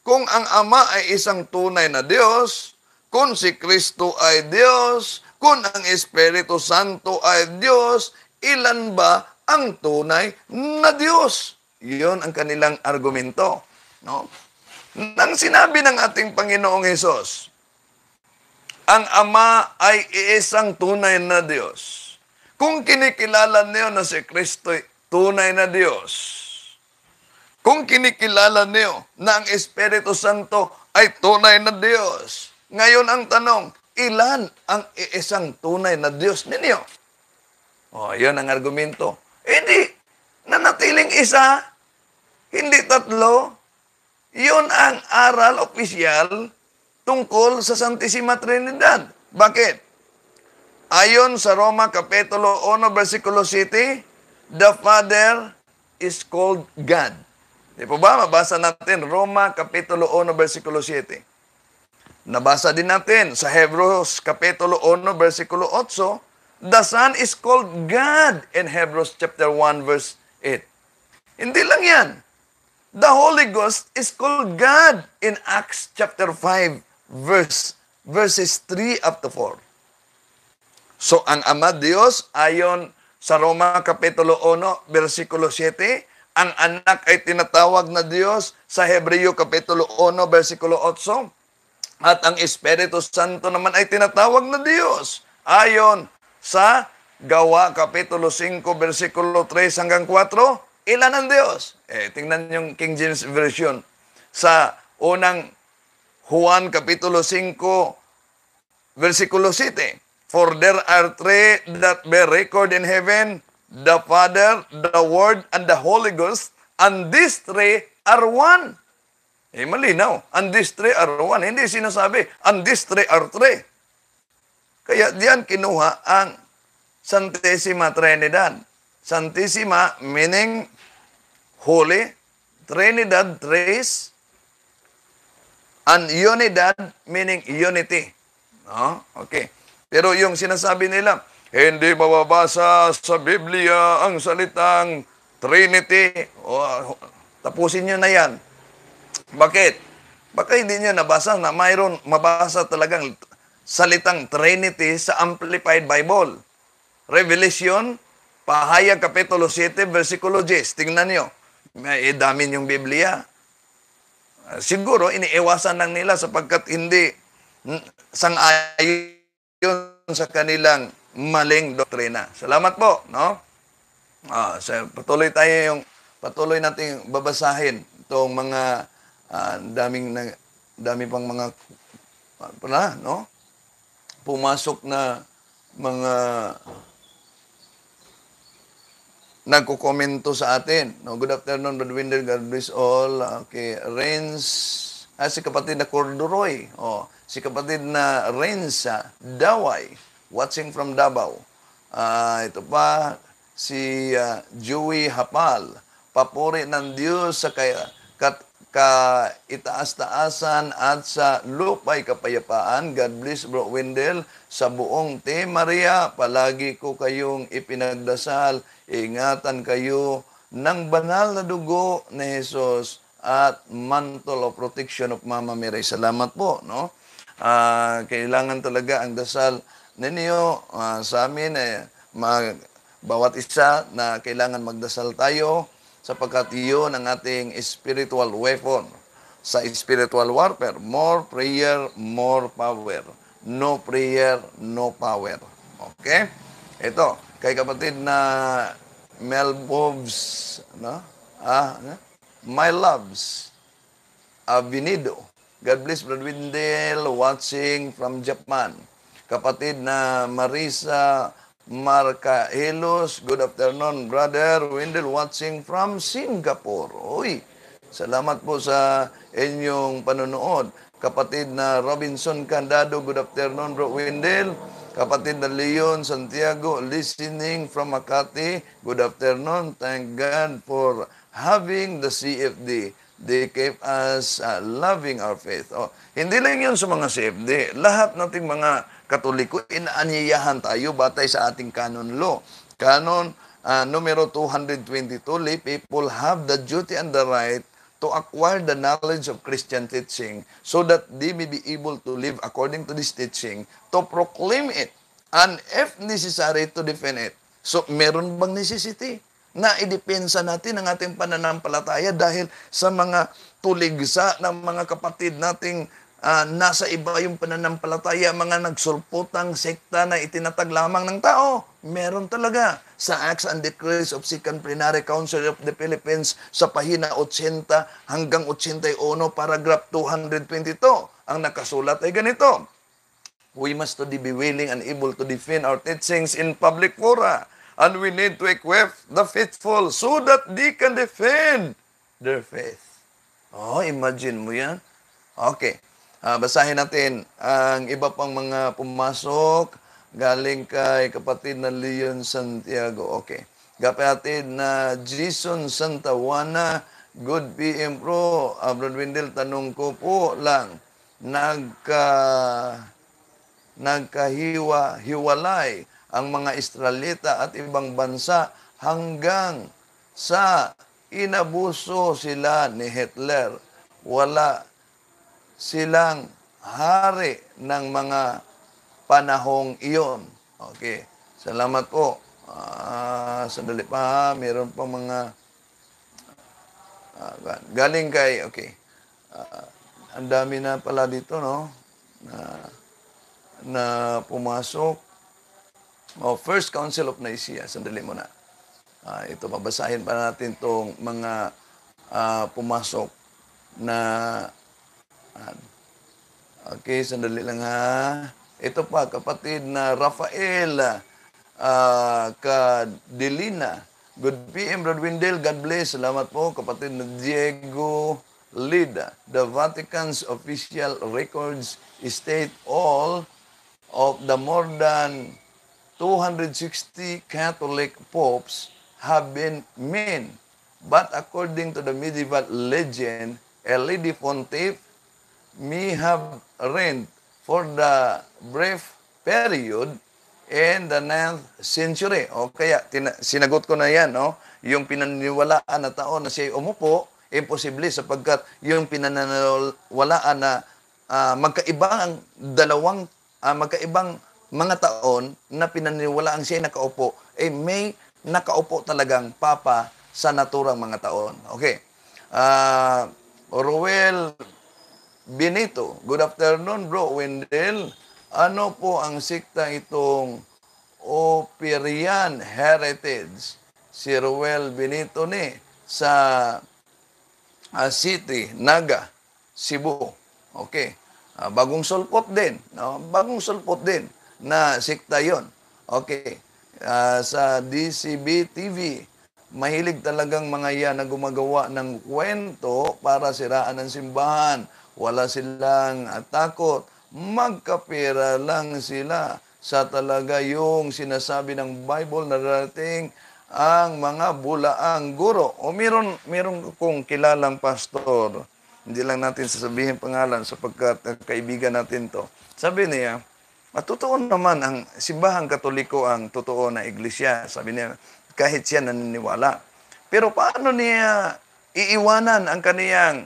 Kung ang Ama ay isang tunay na Diyos, kung si Kristo ay Diyos, kung ang Espiritu Santo ay Diyos, ilan ba ang tunay na Diyos? Iyon ang kanilang argumento. No? Nang sinabi ng ating Panginoong Hesus, ang Ama ay iisang tunay na Diyos. Kung kinikilala niyo na si Kristo tunay na Diyos, kung kinikilala niyo na ang Espiritu Santo ay tunay na Diyos, ngayon ang tanong, ilan ang iisang tunay na Diyos ninyo? Yun ang argumento. Hindi, nanatiling isa, hindi tatlo. Yun ang aral opisyal tungkol sa Santissima Trinidad. Bakit? Ayon sa Roma Kapitulo 1, versikulo 7, the Father is called God. Di po ba? Mabasa natin Roma Kapitulo 1, versikulo 7. Nabasa din natin sa Hebrews Kapitulo 1, versikulo 8, the Son is called God in Hebrews chapter 1, verse 8. Hindi lang yan. The Holy Ghost is called God in Acts chapter 5, verses 3 up to 4. So, ang Ama Diyos, ayon sa Roma Kapitulo 1, versikulo 7, Ang anak ay tinatawag na Diyos sa Hebreo Kapitulo 1, versikulo 8. At ang Espiritu Santo naman ay tinatawag na Diyos. Ayon sa Gawa Kapitulo 5, versikulo 3 hanggang 4, ilan ang Diyos? Tingnan yung King James Version. Sa unang Juan Kapitulo 5, versikulo 7. For there are three that bear record in heaven, the Father, the Word, and the Holy Ghost, and these three are one. Malinaw. And these three are one. Hindi sinasabi, and these three are three. Kaya diyan kinuha ang Santissima Trinidad. Santissima meaning holy, Trinidad, trace, and Unidad meaning unity. No? Okay. Pero yung sinasabi nila, hindi mababasa sa Biblia ang salitang Trinity. Tapusin nyo na yan. Bakit? Baka hindi nyo nabasa na mayroon mabasa talagang salitang Trinity sa Amplified Bible. Revelation, Pahayag Kapitulo 7, versikulo 10. Tingnan nyo. May dami yung Biblia. Siguro, iniiwasan lang nila sapagkat hindi sang-ayon sa kanilang maling doktrina. Salamat po, no? Patuloy nating babasahin itong mga dami pang mga no? Pumasok na mga nagko-komento sa atin. No, good afternoon, Brother Windel. God bless all. Okay, Renz, si kapatid na Corduroy. Si kapatid na Renz Daway, watching from Davao. Ito pa, si Joey Hapal. Papuri ng Diyos sa kaitaas-taasan at sa lupay kapayapaan. God bless, Bro Windel. Sa buong Te Maria, palagi ko kayong ipinagdasal. Ingatan kayo ng banal na dugo ni Jesus at mantle of protection of Mama Mary. Salamat po, no? Kailangan talaga ang dasal ninyo sa amin. Bawat isa na kailangan magdasal tayo sapagkat iyon ang ating spiritual weapon sa spiritual warfare. More prayer, more power. No prayer, no power. Okay? Ito, kay kapatid na Melbobs, no? My loves, Avenido. God bless, Brother Windel, watching from Japan. Kapatid na Marisa Marcaelos, good afternoon, Brother Windel, watching from Singapore. Uy, salamat po sa inyong panonood. Kapatid na Robinson Candado, good afternoon, Bro Windel. Kapatid na Leon Santiago, listening from Makati, good afternoon. Thank God for having the CFD. They keep us loving our faith. Hindi lang yun sa mga CFD. Lahat nating mga Katoliko, inaanyayahan tayo batay sa ating canon law. Canon numero 222, lay people have the duty and the right to acquire the knowledge of Christian teaching so that they may be able to live according to this teaching, to proclaim it, and if necessary, to defend it. So, meron bang necessity na idepensa natin ang ating pananampalataya dahil sa mga tuligsa ng mga kapatid nating nasa iba yung pananampalataya, mga nagsulputang sekta na itinatag lamang ng tao. Meron talaga. Sa Acts and Decrees of Second Plenary Council of the Philippines sa pahina 80 hanggang 81, paragraph 222, ang nakasulat ay ganito. We must be willing and able to defend our teachings in public fora. And we need to equip the faithful so that they can defend their faith. Imagine mo yan. Okay. Basahin natin ang iba pang mga pumasok galing kay kapatid na Leon Santiago. Okay. Kapatid na Jason Santawana, good PM Pro. Brother Windel, tanong ko po lang, nagkahiwalay ang mga Israelita at ibang bansa hanggang sa inabuso sila ni Hitler. Wala silang hari ng mga panahong iyon. Okay. Salamat po. Sandali pa, meron pa mga Galing kay, okay, ang dami na pala dito, no? Na, na pumasok. First Council of Nicaea, sandali muna. Ito, babasahin pa natin itong mga pumasok na, okay, sandali lang ha. Ito pa, kapatid na Rafael Cadelina. Good PM, Brad Windel. God bless. Salamat po, kapatid na Diego Lida. The Vatican's official records state all of the more than 260 Catholic popes have been men. But according to the medieval legend, a lady pontiff may have reigned for the brief period in the 9th century. O kaya, sinagot ko na yan, no? Yung pinaniniwalaan na taon na siya umupo, imposible sapagkat yung pinaniniwalaan na magkaibang mga taon na pinaniniwalaan siya nakaupo, may nakaupo talagang papa sa naturang mga taon. Okay. Ruel Benito, good afternoon bro Wendell. Ano po ang sikta itong Operian Heritage? Si Ruel Benito ni sa City, Naga, Cebu. Okay. Bagong sulpot din. No? Bagong sulpot din na sikta yon. Okay. Sa DCB TV, mahilig talagang mga yan na gumagawa ng kwento para siraan ng simbahan. Wala silang takot. Magkapera lang sila sa talaga yung sinasabi ng Bible na darating ang mga bulaang guro. O meron kong kilalang pastor, hindi lang natin sasabihin pangalan sapagkat kaibigan natin to. Sabi niya, totoo naman ang simbahang katoliko ang totoo na iglesia. Sabi niya, kahit siya naniniwala. Pero paano niya iiwanan ang kaniyang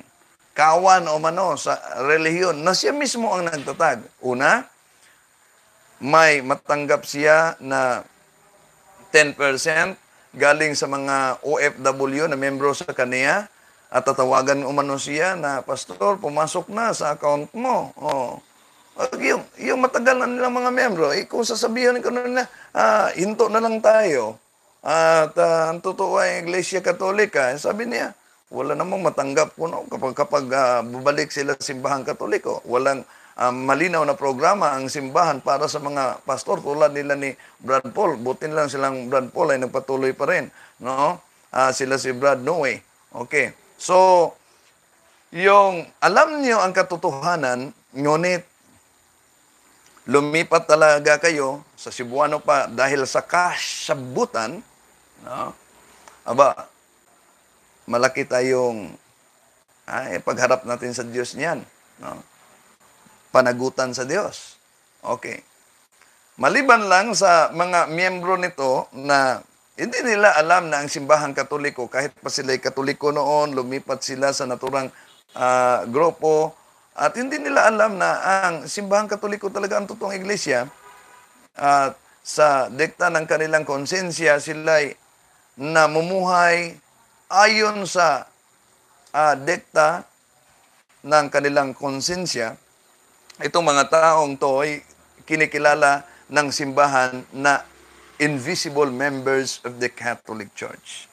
kawan o mano sa relihiyon na siya mismo ang nagtatag? Una, may matanggap siya na 10% galing sa mga OFW na membro sa kaniya at tatawagan umano siya na, Pastor, pumasok na sa account mo. Yung matagal na nilang mga membro, kung sasabihin ko na nila, hinto na lang tayo. At ang totoo ay Iglesia Katolika, sabi niya, wala namang matanggap po no? kapag babalik sila sa simbahan Katoliko. Walang malinaw na programa ang simbahan para sa mga pastor tulad nila ni Brad Paul. Butin lang silang Brad Paul ay nagpatuloy pa rin. No? Sila si Brad Noe. Okay. So, yung alam niyo ang katotohanan, ngunit lumipat talaga kayo sa Cebuano pa dahil sa kasabutan, no? Malaki tayong pagharap natin sa Diyos niyan. No? Panagutan sa Diyos. Okay. Maliban lang sa mga miyembro nito na hindi nila alam na ang simbahang Katoliko, kahit pa sila'y Katoliko noon, lumipat sila sa naturang grupo, at hindi nila alam na ang simbahang Katoliko talaga ang totoong iglesia. At sa dikta ng kanilang konsensya, sila'y namumuhay ayon sa dikta ng kanilang konsensya. Itong mga taong to ay kinikilala ng simbahan na invisible members of the Catholic Church.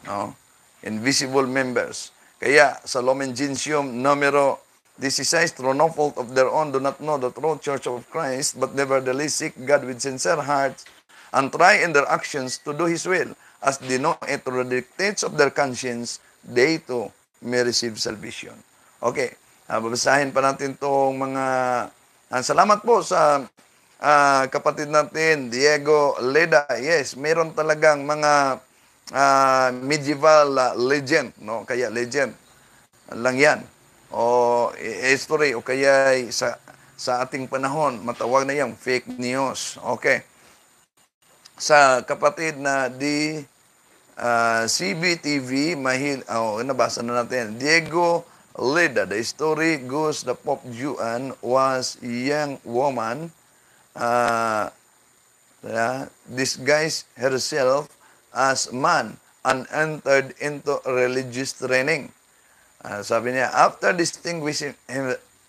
No? Invisible members. Kaya sa Lumen Gentium numero 16, through no fault of their own, do not know the true Church of Christ, but nevertheless seek God with sincere hearts, and try in their actions to do His will, as they know it through the dictates of their conscience, they too may receive salvation. Okay, babasahin pa natin itong mga... salamat po sa kapatid natin, Diego Leda. Yes, meron talagang mga medieval legend, no? Kaya legend lang yan. O history, o kaya sa ating panahon, matawag na yung fake news. Okay. Sa kapatid na CBTV, nabasa na natin. Diego Leda, the story goes the Pope Juan was a young woman disguised herself as man and entered into religious training. Sabi niya, after distinguishing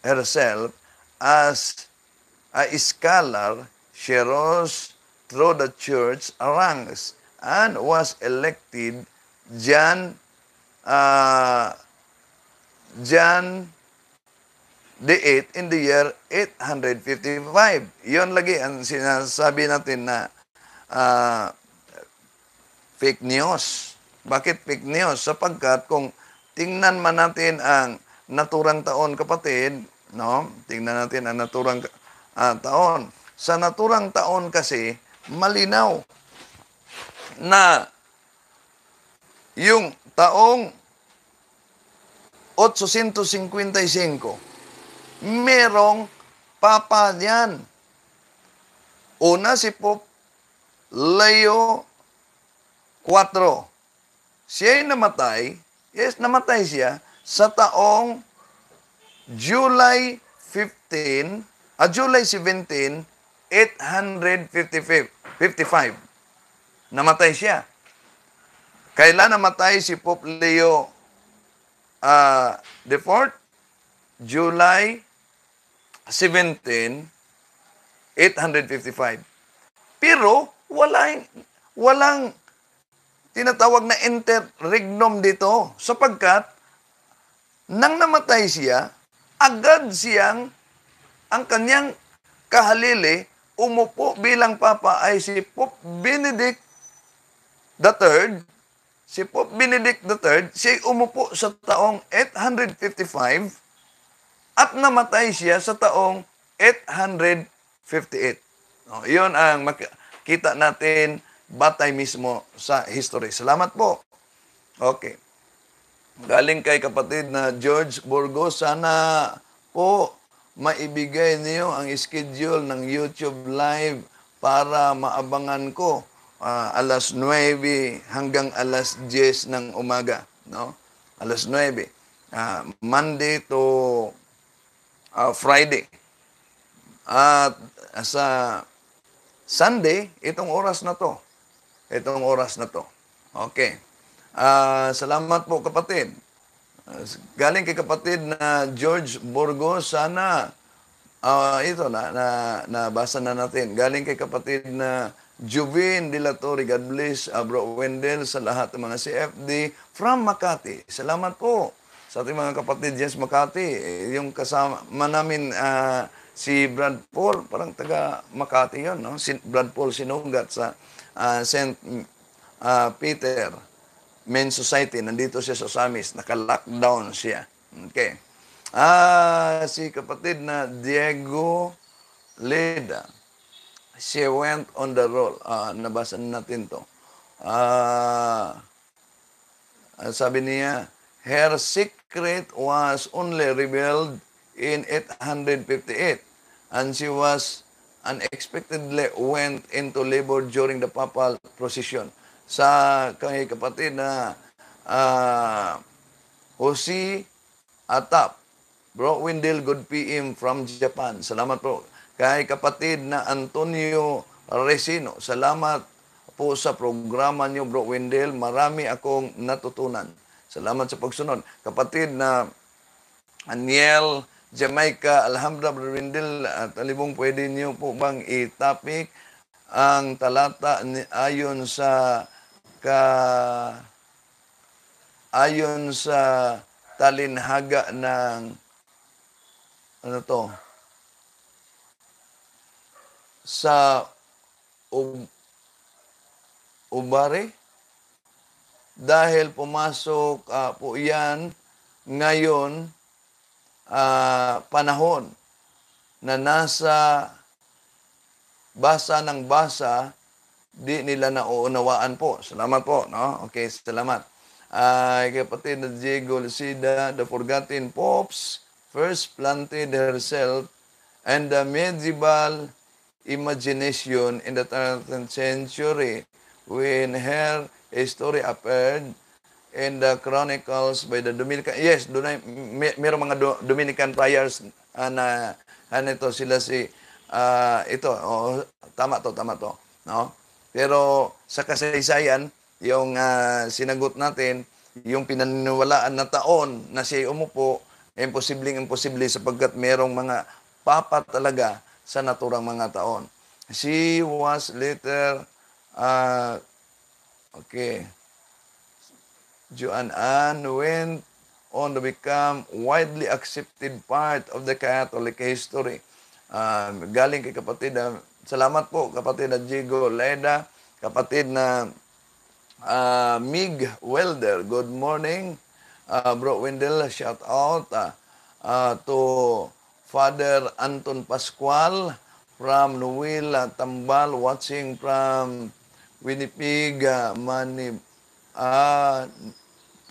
herself as a scholar, she rose through the church ranks and was elected John uh, John the 8th in the year 855. Yon lagi ang sinasabi natin na ah, fake news. Bakit fake news? Sapagkat kung tingnan man natin ang naturang taon, kapatid, no? Tingnan natin ang naturang taon. Sa naturang taon kasi, malinaw na yung taong 855, merong papa niyan. Una si Pope Leo 4. Siya'y namatay, namatay siya sa taong July 15, July 17, 855. Namatay siya. Kailan namatay si Pope Leo the 4th? July 17, 855. Pero walang tinatawag na interregnum dito sapagkat nang namatay siya, agad siyang ang kanyang kahalili umupo bilang papa ay si Pope Benedict III. Si Pope Benedict III, siya umupo sa taong 855 at namatay siya sa taong 858. Iyon ang makita natin batay mismo sa history. Salamat po. Okay. Galing kay kapatid na George Burgos, sana po maibigay niyo ang schedule ng YouTube live para maabangan ko alas 9 hanggang alas 10 ng umaga, no? Alas 9. Monday to Friday. At sa Sunday, itong oras na to. Itong oras na to. Okay. Salamat po kapatid. Galing kay kapatid na George Burgos, sana ito nabasa na natin. Galing kay kapatid na Juvin de la Torre, God bless Bro Wendell sa lahat ng mga CFD from Makati. Salamat po sa ating mga kapatid dyan sa Makati. Yung kasama namin si Brad Paul, parang taga Makati yun, no? Si Brad Paul sinugat sa St. Peter Men's Society. Nandito siya sa Samis. Naka-lockdown siya. Okay. Si kapatid na Diego Leda. She went on the roll. Nabasa natin to. Sabi niya, her secret was only revealed in 858 and she was unexpectedly went into labor during the papal procession. Sa kay kapatid na Jose Atap, Bro Wendell, good PM from Japan. Salamat po. Kay kapatid na Antonio Resino, salamat po sa programa niyo, Bro Wendell. Marami akong natutunan. Salamat sa pagsunod. Kapatid na Aniel Jamaica, alhamdulillah, Bro Wendell, talibong pwede niyo po bang i-topic ang talata ayon sa talinhaga ng sa ubari dahil pumasok po yan ngayon panahon na nasa basa ng basa, di nila nauunawaan po. Salamat po, no? Okay, salamat. Kapatid na Diego Lucida, the forgotten popes first planted herself and the medieval imagination in the 13th century when her story appeared in the chronicles by the Dominican. Yes, mayroong mga Dominican friars na ito sila ito, tama to, no? Pero sa kasaysayan, yung sinagot natin, yung pinaniniwalaan na taon na siya umupo, imposible sapagkat merong mga papa talaga sa naturang mga taon. She was later, okay, Joan Ann went on to become widely accepted part of the Catholic history. Galing kay kapatid salamat po kapatid na Jigo Leda, kapatid na Mig Welder. Good morning, Bro Wendell. Shout out to Father Anton Pascual from Noel Tambal, watching from Winnipeg,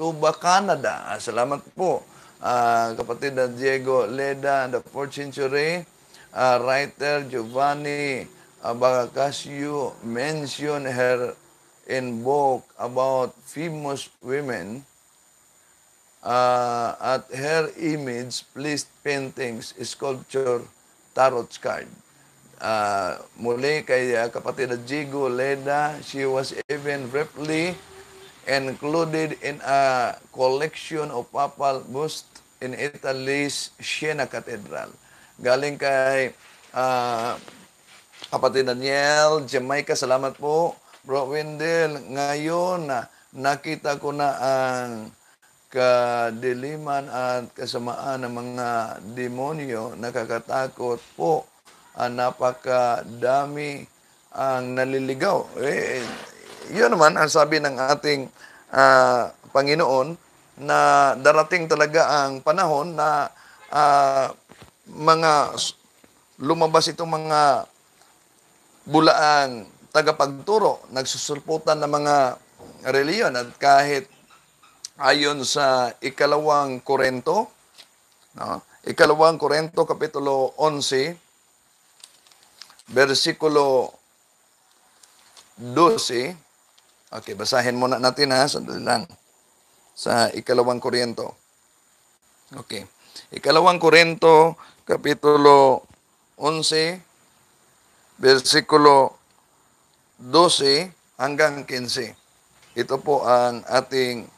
Tuba, Canada. Salamat po. Kapatid na Diego Leda, the 4th century writer Giovanni Boccaccio mentioned her in book about famous women at her image, placed paintings, sculpture, tarot card. Muli kay kapatid na Jigo Leda, she was even briefly included in a collection of papal busts in Italy's Siena Cathedral. Galing kay kapatid Daniel, Jamaica, salamat po. Bro Wendell, ngayon nakita ko na ang kadiliman at kasamaan ng mga demonyo, nakakatakot po. Napakadami ang naliligaw. Yun naman ang sabi ng ating Panginoon na darating talaga ang panahon na lumabas itong mga bulaang tagapagturo, nagsusulputan ng mga reliyon. At kahit ayon sa ikalawang Korinto, Kapitulo 11, versikulo 12. Okay, basahin muna natin sandali lang. Sa ikalawang Korinto. Okay. Ikalawang Korinto, Kapitulo 11, versikulo 12 hanggang 15. Ito po ang ating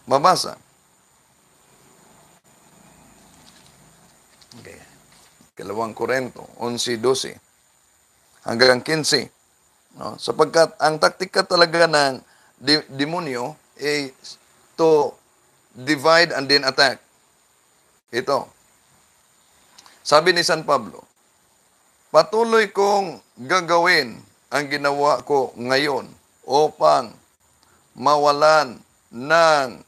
mabasa. Okay. Ikalawang Korinto, 11:12 hanggang 15. No? Sapagkat ang taktika talaga ng demonyo is to divide and then attack. Ito. Sabi ni San Pablo, patuloy kong gagawin ang ginawa ko ngayon upang mawalan ng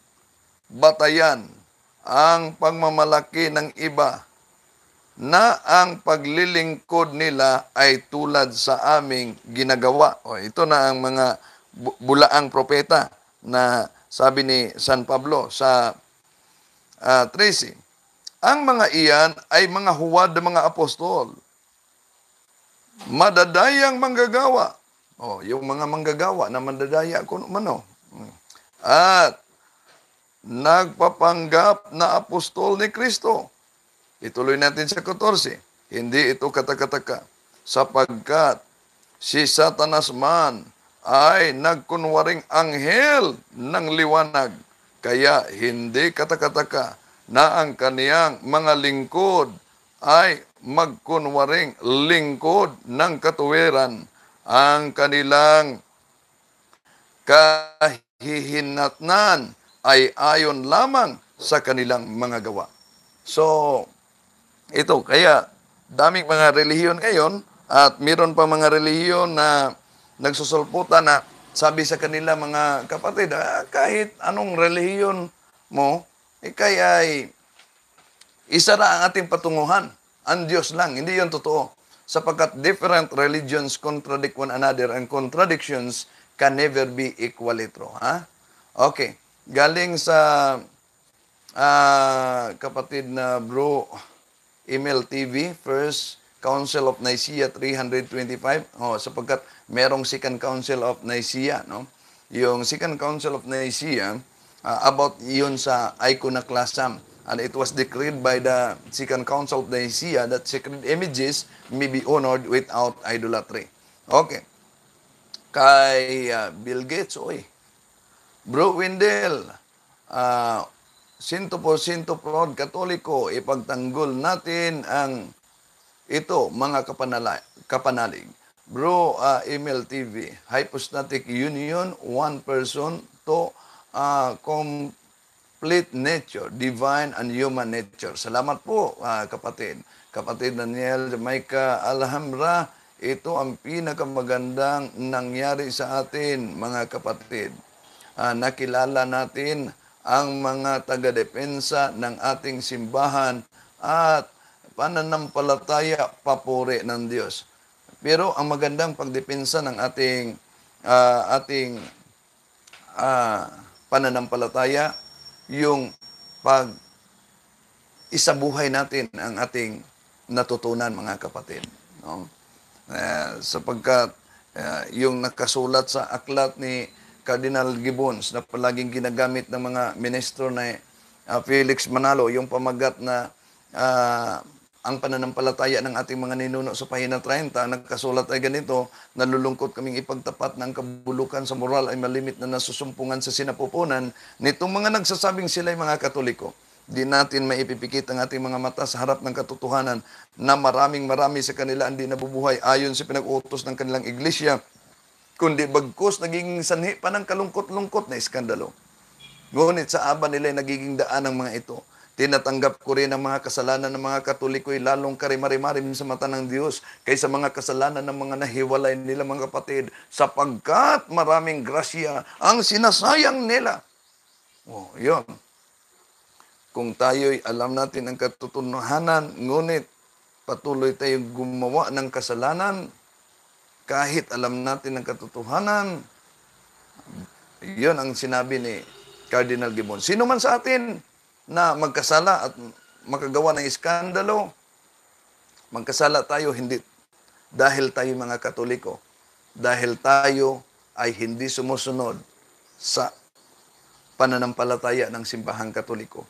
batayan ang pagmamalaki ng iba na ang paglilingkod nila ay tulad sa aming ginagawa. Ito na ang mga bulaang propeta na sabi ni San Pablo sa 13. Ang mga iyan ay mga huwad ng mga apostol, madadayang manggagawa. Yung mga manggagawa na madadaya kung mano. At nagpapanggap na apostol ni Kristo. Ituloy natin sa 14. Hindi ito katakataka, sapagkat si Satanas man ay nagkunwaring anghel ng liwanag. Kaya hindi katakataka na ang kaniyang mga lingkod ay magkunwaring lingkod ng katuwiran. Ang kanilang kahihinatnan ay ayon lamang sa kanilang mga gawa. So, ito, kaya daming mga relihiyon ngayon at meron pa mga relihiyon na nagsusulputan na sabi sa kanila mga kapatid, kahit anong relihiyon mo, kaya ay isa na ang ating patunguhan. Ang Diyos lang, hindi yun totoo. Sapagkat different religions contradict one another and contradictions can never be equally true. Okay, galing sa kapatid na Bro Email TV, First Council of Nicaea 325. Sapagkat merong Second Council of Nicaea, no? Yung Second Council of Nicaea, about yun sa iconoclasm. And it was decreed by the Second Council of Nicaea that sacred images may be honored without idolatry. Okay. Kay Bill Gates, Bro Wendell, ah, 100% proud Katoliko, ipagtanggol natin ang ito, mga kapanalig. Bro, Email TV, Hypostatic Union, one person to complete nature, divine and human nature. Salamat po, kapatid. Kapatid Daniel Jamaica Alhambra, ito ang pinakamagandang nangyari sa atin, mga kapatid. Nakilala natin ang mga taga-depensa ng ating simbahan at pananampalataya papuri ng Diyos. Pero ang magandang pagdepensa ng ating pananampalataya, yung pag isabuhay natin ang ating natutunan, mga kapatid. No? Sapagkat yung nakasulat sa aklat ni Cardinal Gibbons na palaging ginagamit ng mga ministro na Felix Manalo, yung pamagat na ang pananampalataya ng ating mga ninuno sa pahina 30, nagkasulat ay ganito: nalulungkot kaming ipagtapat ng kabulukan sa moral ay malimit na nasusumpungan sa sinapupunan nitong mga nagsasabing sila ay mga Katoliko. Di natin maipipikit ang ating mga mata sa harap ng katotohanan na marami sa kanila hindi nabubuhay ayon sa pinag-utos ng kanilang iglesia, kundi bagkus nagiging sanhi pa ng kalungkot-lungkot na iskandalo. Ngunit sa aba nila ay nagiging daan ng mga ito. Tinatanggap ko rin ang mga kasalanan ng mga Katoliko ay lalong karimari-marim sa mata ng Diyos kaysa mga kasalanan ng mga nahiwalay nila, mga kapatid, sapagkat maraming grasya ang sinasayang nila. Yun. Kung tayo'y alam natin ang katotohanan, ngunit patuloy tayong gumawa ng kasalanan, kahit alam natin ang katotohanan, yun ang sinabi ni Cardinal Gibbon. Sino man sa atin na magkasala at makagawa ng iskandalo, magkasala tayo hindi dahil tayo mga Katoliko, dahil tayo ay hindi sumusunod sa pananampalataya ng simbahang Katoliko.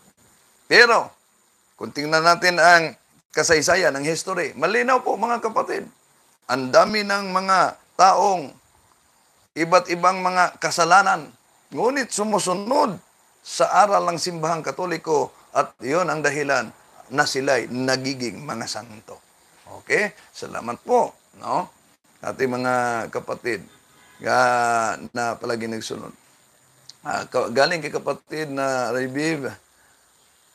Pero, kung tingnan natin ang kasaysayan ng history, malinaw po, mga kapatid. Ang dami ng mga taong iba't ibang mga kasalanan, ngunit sumusunod sa aral ng simbahang Katoliko, at iyon ang dahilan na sila'y nagiging mga santo. Okay? Salamat po, no? Ating mga kapatid na palagi nagsunod. Galing kay kapatid na Revive,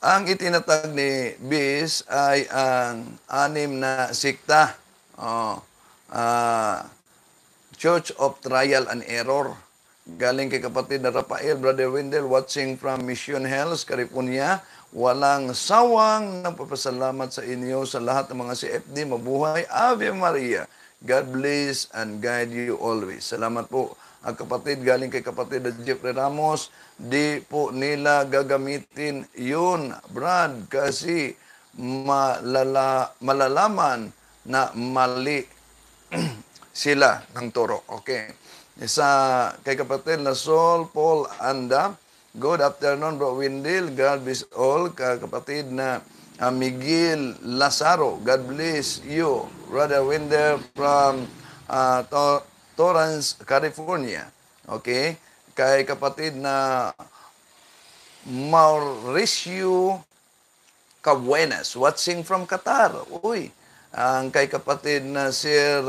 ang itinatag ni Bis ay ang 6 na sikta. Church of Trial and Error. Galing kay kapatid na Rafael, Brother Wendell, watching from Mission Hills, California. Walang sawang nagpapasalamat sa inyo sa lahat ng mga CFD. Mabuhay, Ave Maria. God bless and guide you always. Salamat po. Ang kapatid, galing kay kapatid na Jeffrey Ramos, di po nila gagamitin yun, Brad, kasi malalaman na mali sila ng turo. Okay. Kay kapatid na Sol Paul Anda, good afternoon, Bro Wendell. God bless all. Kapatid na Miguel Lazaro, God bless you. Brother Wendell from Torrance, California. Okay. Kay kapatid na Mauricio Cabuenas, watching from Qatar. Uy. Ang kay kapatid na Sir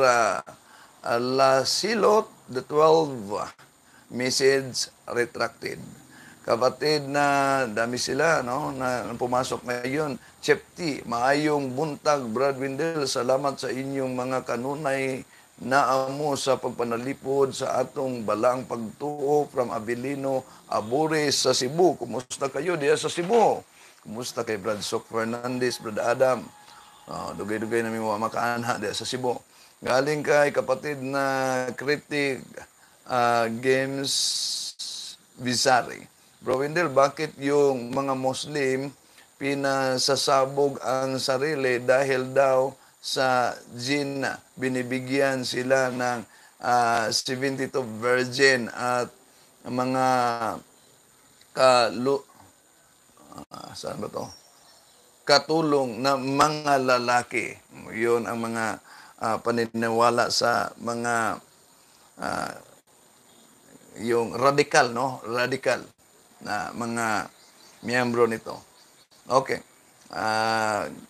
Lasilot, the 12 message retracted. Kapatid na dami sila, no, na pumasok ngayon. Chepti, maayong buntag, Brad Wendell. Salamat sa inyong mga kanunay na amo sa pagpanalipod sa atong balang pagtuo from Abilino, Abures sa Cebu. Kumusta kayo diya sa Cebu? Kumusta kay Brad Sok Fernandez, Brad Adam? Dugay-dugay namin makaanha diya sa Cebu. Galing kay kapatid na Critic Games Visari. Bro Wendell, bakit yung mga Muslim pinasasabog ang sarili dahil daw sa jinn binibigyan sila ng 72 virgin at mga saan ba to? Katulong na mga lalaki. Yun ang mga paniniwala sa mga yung radical, no? Radical na mga miyembro nito. Okay.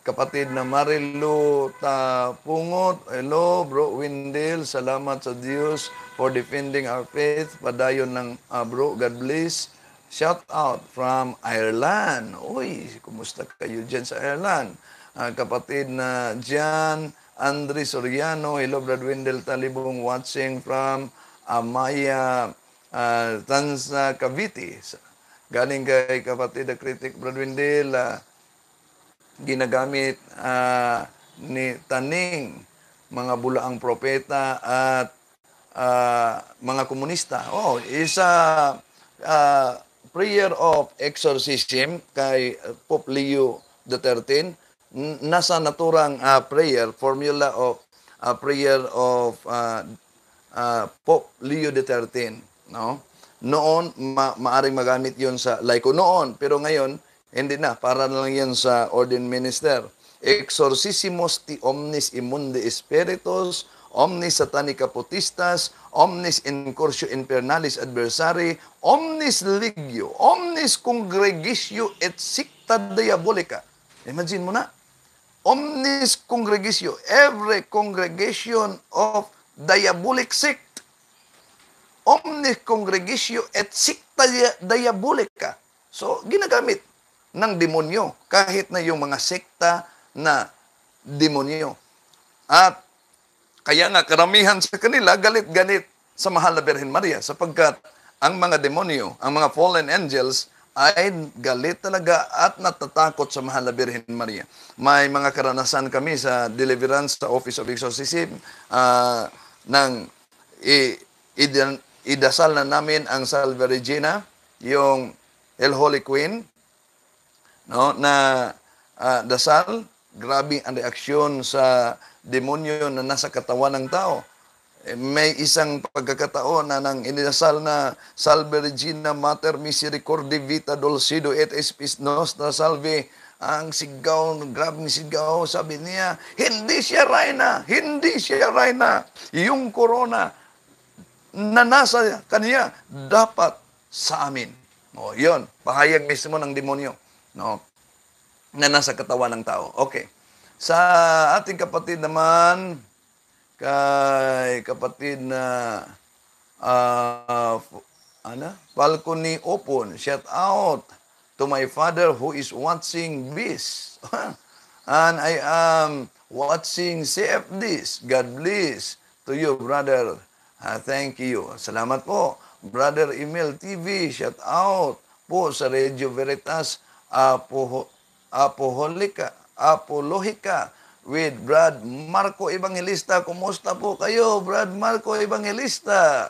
Kapatid na Marilu Tapungot, hello, Bro Windel, salamat sa Diyos for defending our faith. Padayon ng bro, God bless. Shout out from Ireland. Uy, kumusta kayo dyan sa Ireland? Kapatid na Jan Andre Soriano, hello, Brad Windel Talibong, watching from Amaya, Tansa, Cavite. Galing kay kapatid na critic Brad Windel, ginagamit ni Taning, mga bulaang propeta at mga komunista. Isa prayer of exorcism kay Pope Leo XIII. Nasa naturang prayer, formula of prayer of Pope Leo XIII. No? Noon, maaring magamit yon sa laiko noon, pero ngayon, hindi na, para na lang yan sa ordained minister. Exorcissimos ti omnis immundi spiritus, omnis satanica potestas, omnis incursio infernalis adversari, omnis ligio, omnis congregatio et secta diabolica. Imagine mo na. Omnis congregatio, every congregation of diabolic sect. Omnis congregatio et secta diabolica. So, ginagamit ng demonyo, kahit na yung mga sekta na demonyo. At kaya nga karamihan sa kanila galit-galit sa mahal na Birhen Maria sapagkat ang mga demonyo, ang mga fallen angels ay galit talaga at natatakot sa mahal na Birhen Maria. May mga karanasan kami sa deliverance sa Office of Exorcism nang idasal na namin ang Salve Regina, yung El Holy Queen, no, na dasal. Grabe ang reaksyon sa demonyo na nasa katawan ng tao. May isang pagkakataon na nang inidasal na Salve Regina Mater Misericordiae Vita Dulcido et Spes Nostra Salve, ang sigaw, grabing sigaw, sabi niya, hindi siya reyna, hindi siya reyna. Yung corona na nasa kanya dapat sa amin. Yun, pahayag mismo ng demonyo, no, na nasa katawan ng tao. Okay. Sa ating kapatid naman, kay kapatid na Falconi Opon, shout out to my father who is watching this. And I am watching CFDs. God bless to you, brother. Thank you. Salamat po. Brother Emil TV, shout out po sa Radio Veritas Apolohika with Brad Marco Evangelista. Kumusta po kayo, Brad Marco Evangelista?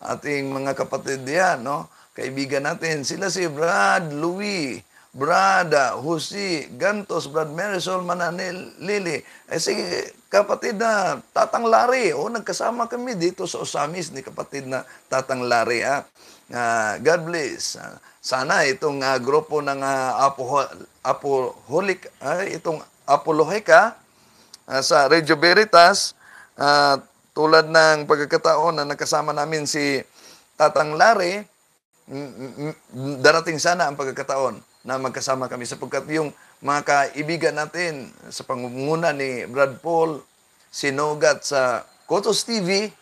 Ating mga kapatid yan, no? Kaibigan natin. Sila si Brad Louis, Brad Jose Gantos, Brad Marisol Mananili. Si kapatid na Tatang Larry. Nagkasama kami dito sa Osamis ni kapatid na Tatang Larry. God bless. Sana itong grupo ng itong Apolohika sa Radio Veritas, tulad ng pagkakataon na nakasama namin si Tatang Larry, darating sana ang pagkakataon na magkasama kami sapagkat yung mga kaibigan natin sa pangunguna ni Brad Paul sinugat sa Kotos TV,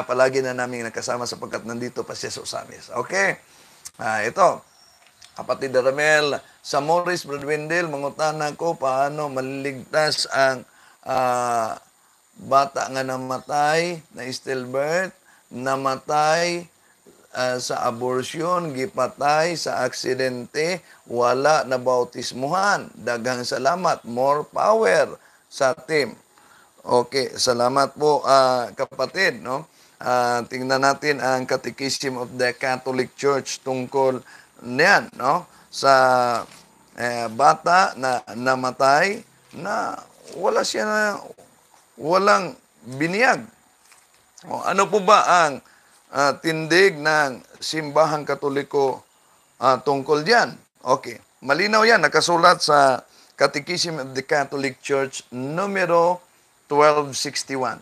palagi na namin nakasama sapagkat nandito pa siya sa Osamis. Okay? Ito, kapatid Ramel, sa Morris, Brad Wendell, mangutana ko paano maliligtas ang bata nga namatay na stillbirth, namatay sa abortion, gipatay sa aksidente, wala na bautismuhan. Daghang salamat, more power sa team. Okay, salamat po kapatid, no? Tingnan natin ang Catechism of the Catholic Church tungkol niyan, no? Sa bata na namatay na walang biniyag. Ano po ba ang tindig ng simbahang Katoliko tungkol diyan? Okay, malinaw yan, nakasulat sa Catechism of the Catholic Church numero 1261.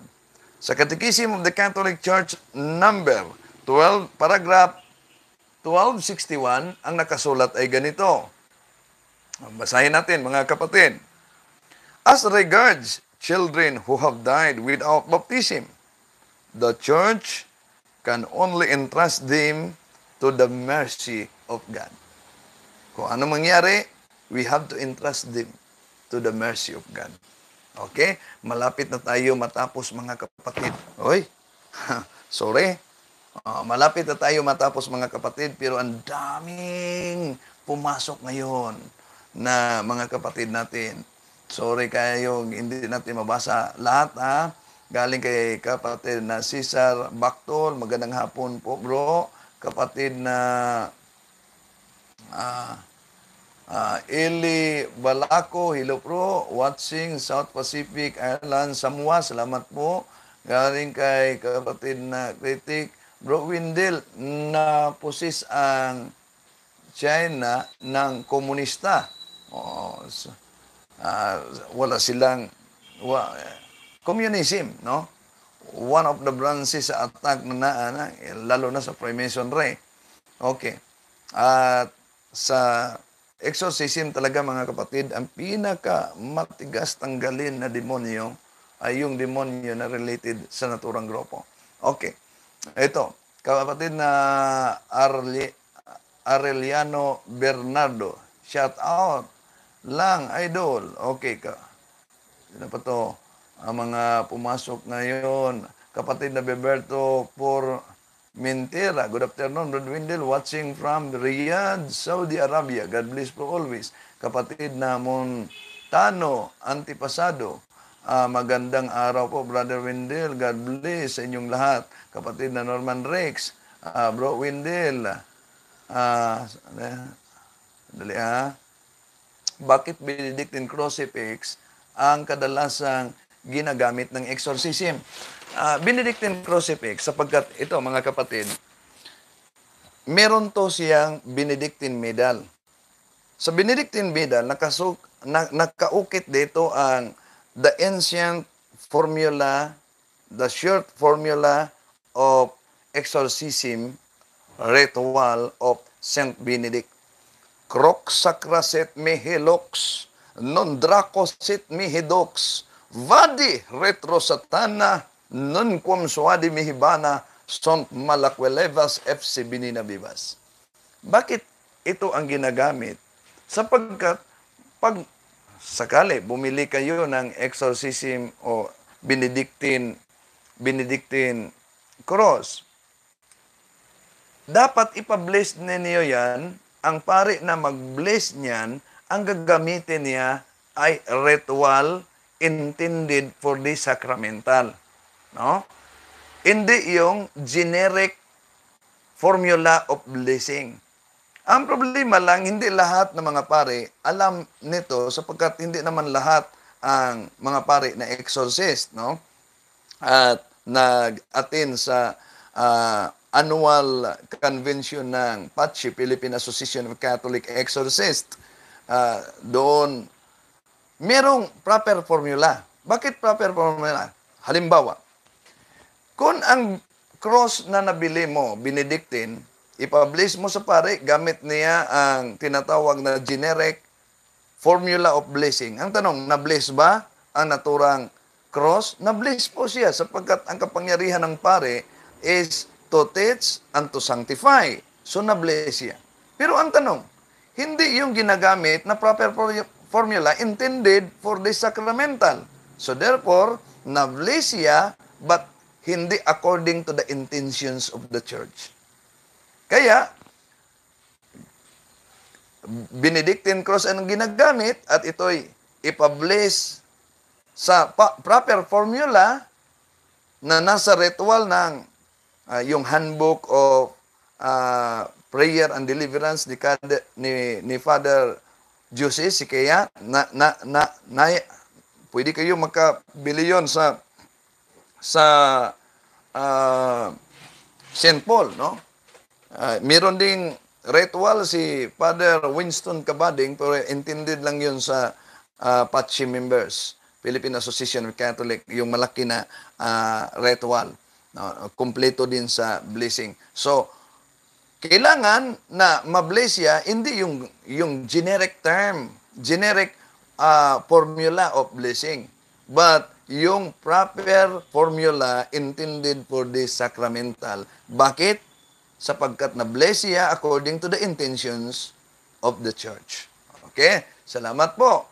Sa Catechism of the Catholic Church number Paragraph 1261, ang nakasulat ay ganito. Basahin natin, mga kapatid. As regards children who have died without baptism, the church can only entrust them to the mercy of God. Kung ano mangyari, we have to entrust them to the mercy of God. Okay? Malapit na tayo matapos, mga kapatid. Oy, sorry. Malapit na tayo matapos, mga kapatid, pero ang daming pumasok ngayon na mga kapatid natin. Sorry kayo, hindi natin mabasa lahat, ha? Galing kay kapatid na Cesar Bactol, magandang hapon po, bro. Kapatid na Eli Balaco, hello pro, watching South Pacific Island, Samoa, salamat po. Galing kay kapatid na Critic, Bro Windel, na pusis ang China ng komunista. Wala silang communism, no? One of the branches sa attack na lalo na sa Freemasonry. Okay. At sa exorcism talaga, mga kapatid, ang pinaka matigas tanggalin na demonyo ay yung demonyo na related sa naturang grupo. Okay. Ito, kapatid na Areliano Bernardo, shout out lang, idol. Okay ka. Sino pa to? Ang mga pumasok ngayon. Kapatid na Beberto por Mentera. Good afternoon, Brother Windel. Watching from Riyadh, Saudi Arabia. God bless for always. Kapatid na Montano Antipasado. Magandang araw po, Brother Windel. God bless sa inyong lahat. Kapatid na Norman Rex. Bro Windel. Dali ha. Bakit Benedictine crucifix ang kadalasang ginagamit ng exorcism? Benedictine crucifix, sapagkat ito, mga kapatid, meron to siyang Benedictine medal. Sa Benedictine medal, nakaukit dito ang the ancient formula, the short formula of exorcism ritual of Saint Benedict. Croc sacra sit mihi lux, non draco sit mihi dox, vadi retro satana, non quam suadi mihi bana, sont malakwelevas FC binina bibas. Bakit ito ang ginagamit? Sapagkat pag sakali bumili kayo ng exorcism o Benedictine cross, dapat ipa-bless ninyo yan. Ang pari na mag-bless niyan, ang gagamitin niya ay ritual intended for the sacramental. No? Hindi yung generic formula of blessing. Ang problema lang, hindi lahat ng mga pari alam nito sapagkat hindi naman lahat ang mga pari na exorcist, no? At nag-attend sa annual convention ng PACHI, Philippine Association of Catholic Exorcists. Doon, merong proper formula. Bakit proper formula? Halimbawa, kung ang cross na nabili mo, Benedictine, ipabliss mo sa pare, gamit niya ang tinatawag na generic formula of blessing. Ang tanong, na-bless ba ang naturang cross? Na-bless po siya sapagkat ang kapangyarihan ng pare is to teach and to sanctify. So, na-bless siya. Pero ang tanong, hindi yung ginagamit na proper formula intended for the sacramental. So, therefore, na-bless siya, but hindi according to the intentions of the church. Kaya, Benedictine cross ang ginagamit at ito'y ipabless sa proper formula na nasa ritual ng yung handbook of prayer and deliverance ni Father Jose Sikaya pwede kayo makabili yon sa St. Paul, no? Meron ding ritual si Father Winston Cabading, pero intended lang yun sa PACHI members, Philippine Association of Catholic, yung malaki na ritual. Kumpleto din sa blessing. So, kailangan na ma-bless siya, hindi yung generic term, generic formula of blessing. But yung proper formula intended for the sacramental. Bakit? Sapagkat na-bless siya according to the intentions of the church. Okay? Salamat po.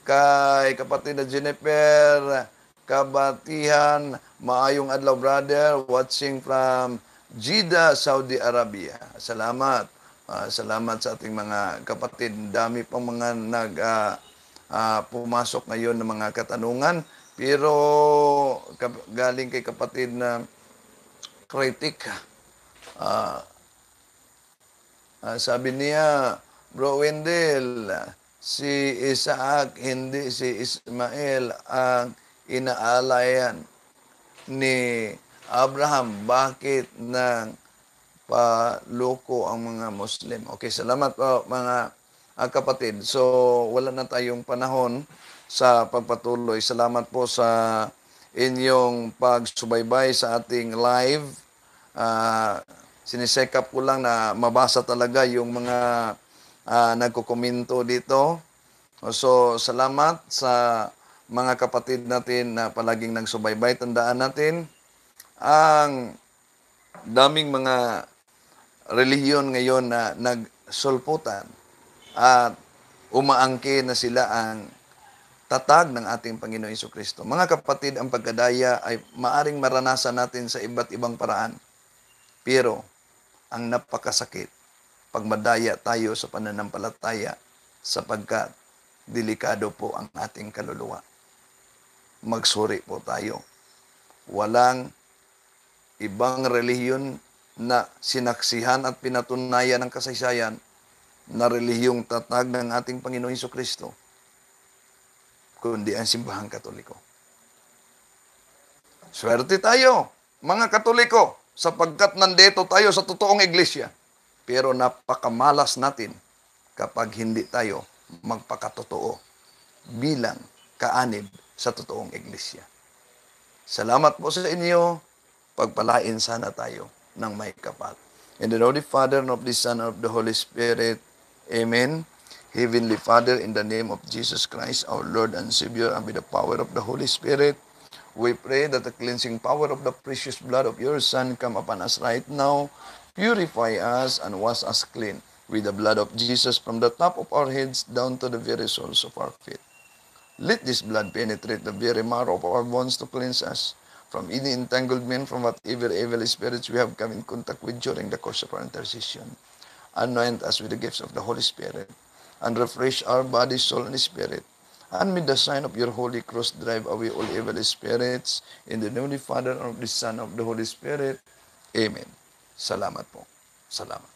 Kay kapatid na Jennifer, kabatihan, maayong adlaw brother, watching from Jeddah, Saudi Arabia. Salamat. Salamat sa ating mga kapatid. Dami pang mga pumasok ngayon ng mga katanungan. Pero galing kay kapatid na critic, sabi niya, Bro Wendell, si Isaac, hindi si Ismael ang inaalayan ni Abraham. Bakit nang paloko ang mga Muslim? Okay, salamat po mga kapatid. So, wala na tayong panahon sa pagpatuloy. Salamat po sa inyong pagsubaybay sa ating live. Sinisekap ko lang na mabasa talaga yung mga nagkukomento dito. So, salamat sa mga kapatid natin na palaging nagsubaybay. Tandaan natin, ang daming mga relihiyon ngayon na nagsulputan at umaangkin na sila ang tatag ng ating Panginoon Jesucristo. Mga kapatid, ang pagkadaya ay maaring maranasan natin sa iba't ibang paraan. Pero, ang napakasakit, pag madaya tayo sa pananampalataya, sapagkat delikado po ang ating kaluluwa. Magsuri po tayo. Walang ibang relihiyon na sinaksihan at pinatunayan ng kasaysayan na relihiyong tatag ng ating Panginoon Jesucristo, kundi ang simbahang Katoliko. Swerte tayo, mga Katoliko, sapagkat nandito tayo sa totoong iglesia. Pero napakamalas natin kapag hindi tayo magpakatotoo bilang kaanib sa totoong iglesia. Salamat po sa inyo. Pagpalain sana tayo ng may kapal. In the name of the Father, and of the Son, and of the Holy Spirit. Amen. Heavenly Father, in the name of Jesus Christ, our Lord and Savior, and with the power of the Holy Spirit, we pray that the cleansing power of the precious blood of your Son come upon us right now, purify us and wash us clean with the blood of Jesus from the top of our heads down to the very soles of our feet. Let this blood penetrate the very marrow of our bones to cleanse us from any entanglement from whatever evil spirits we have come in contact with during the course of our intercession. Anoint us with the gifts of the Holy Spirit and refresh our body, soul, and spirit. And with the sign of your Holy Cross, drive away all evil spirits. In the name of the Father, and of the Son, and of the Holy Spirit. Amen. Salamat po. Salamat.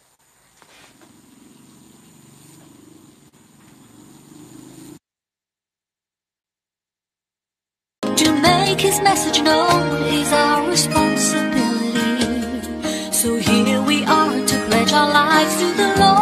To make His message known is our responsibility. So here we are to pledge our lives to the Lord.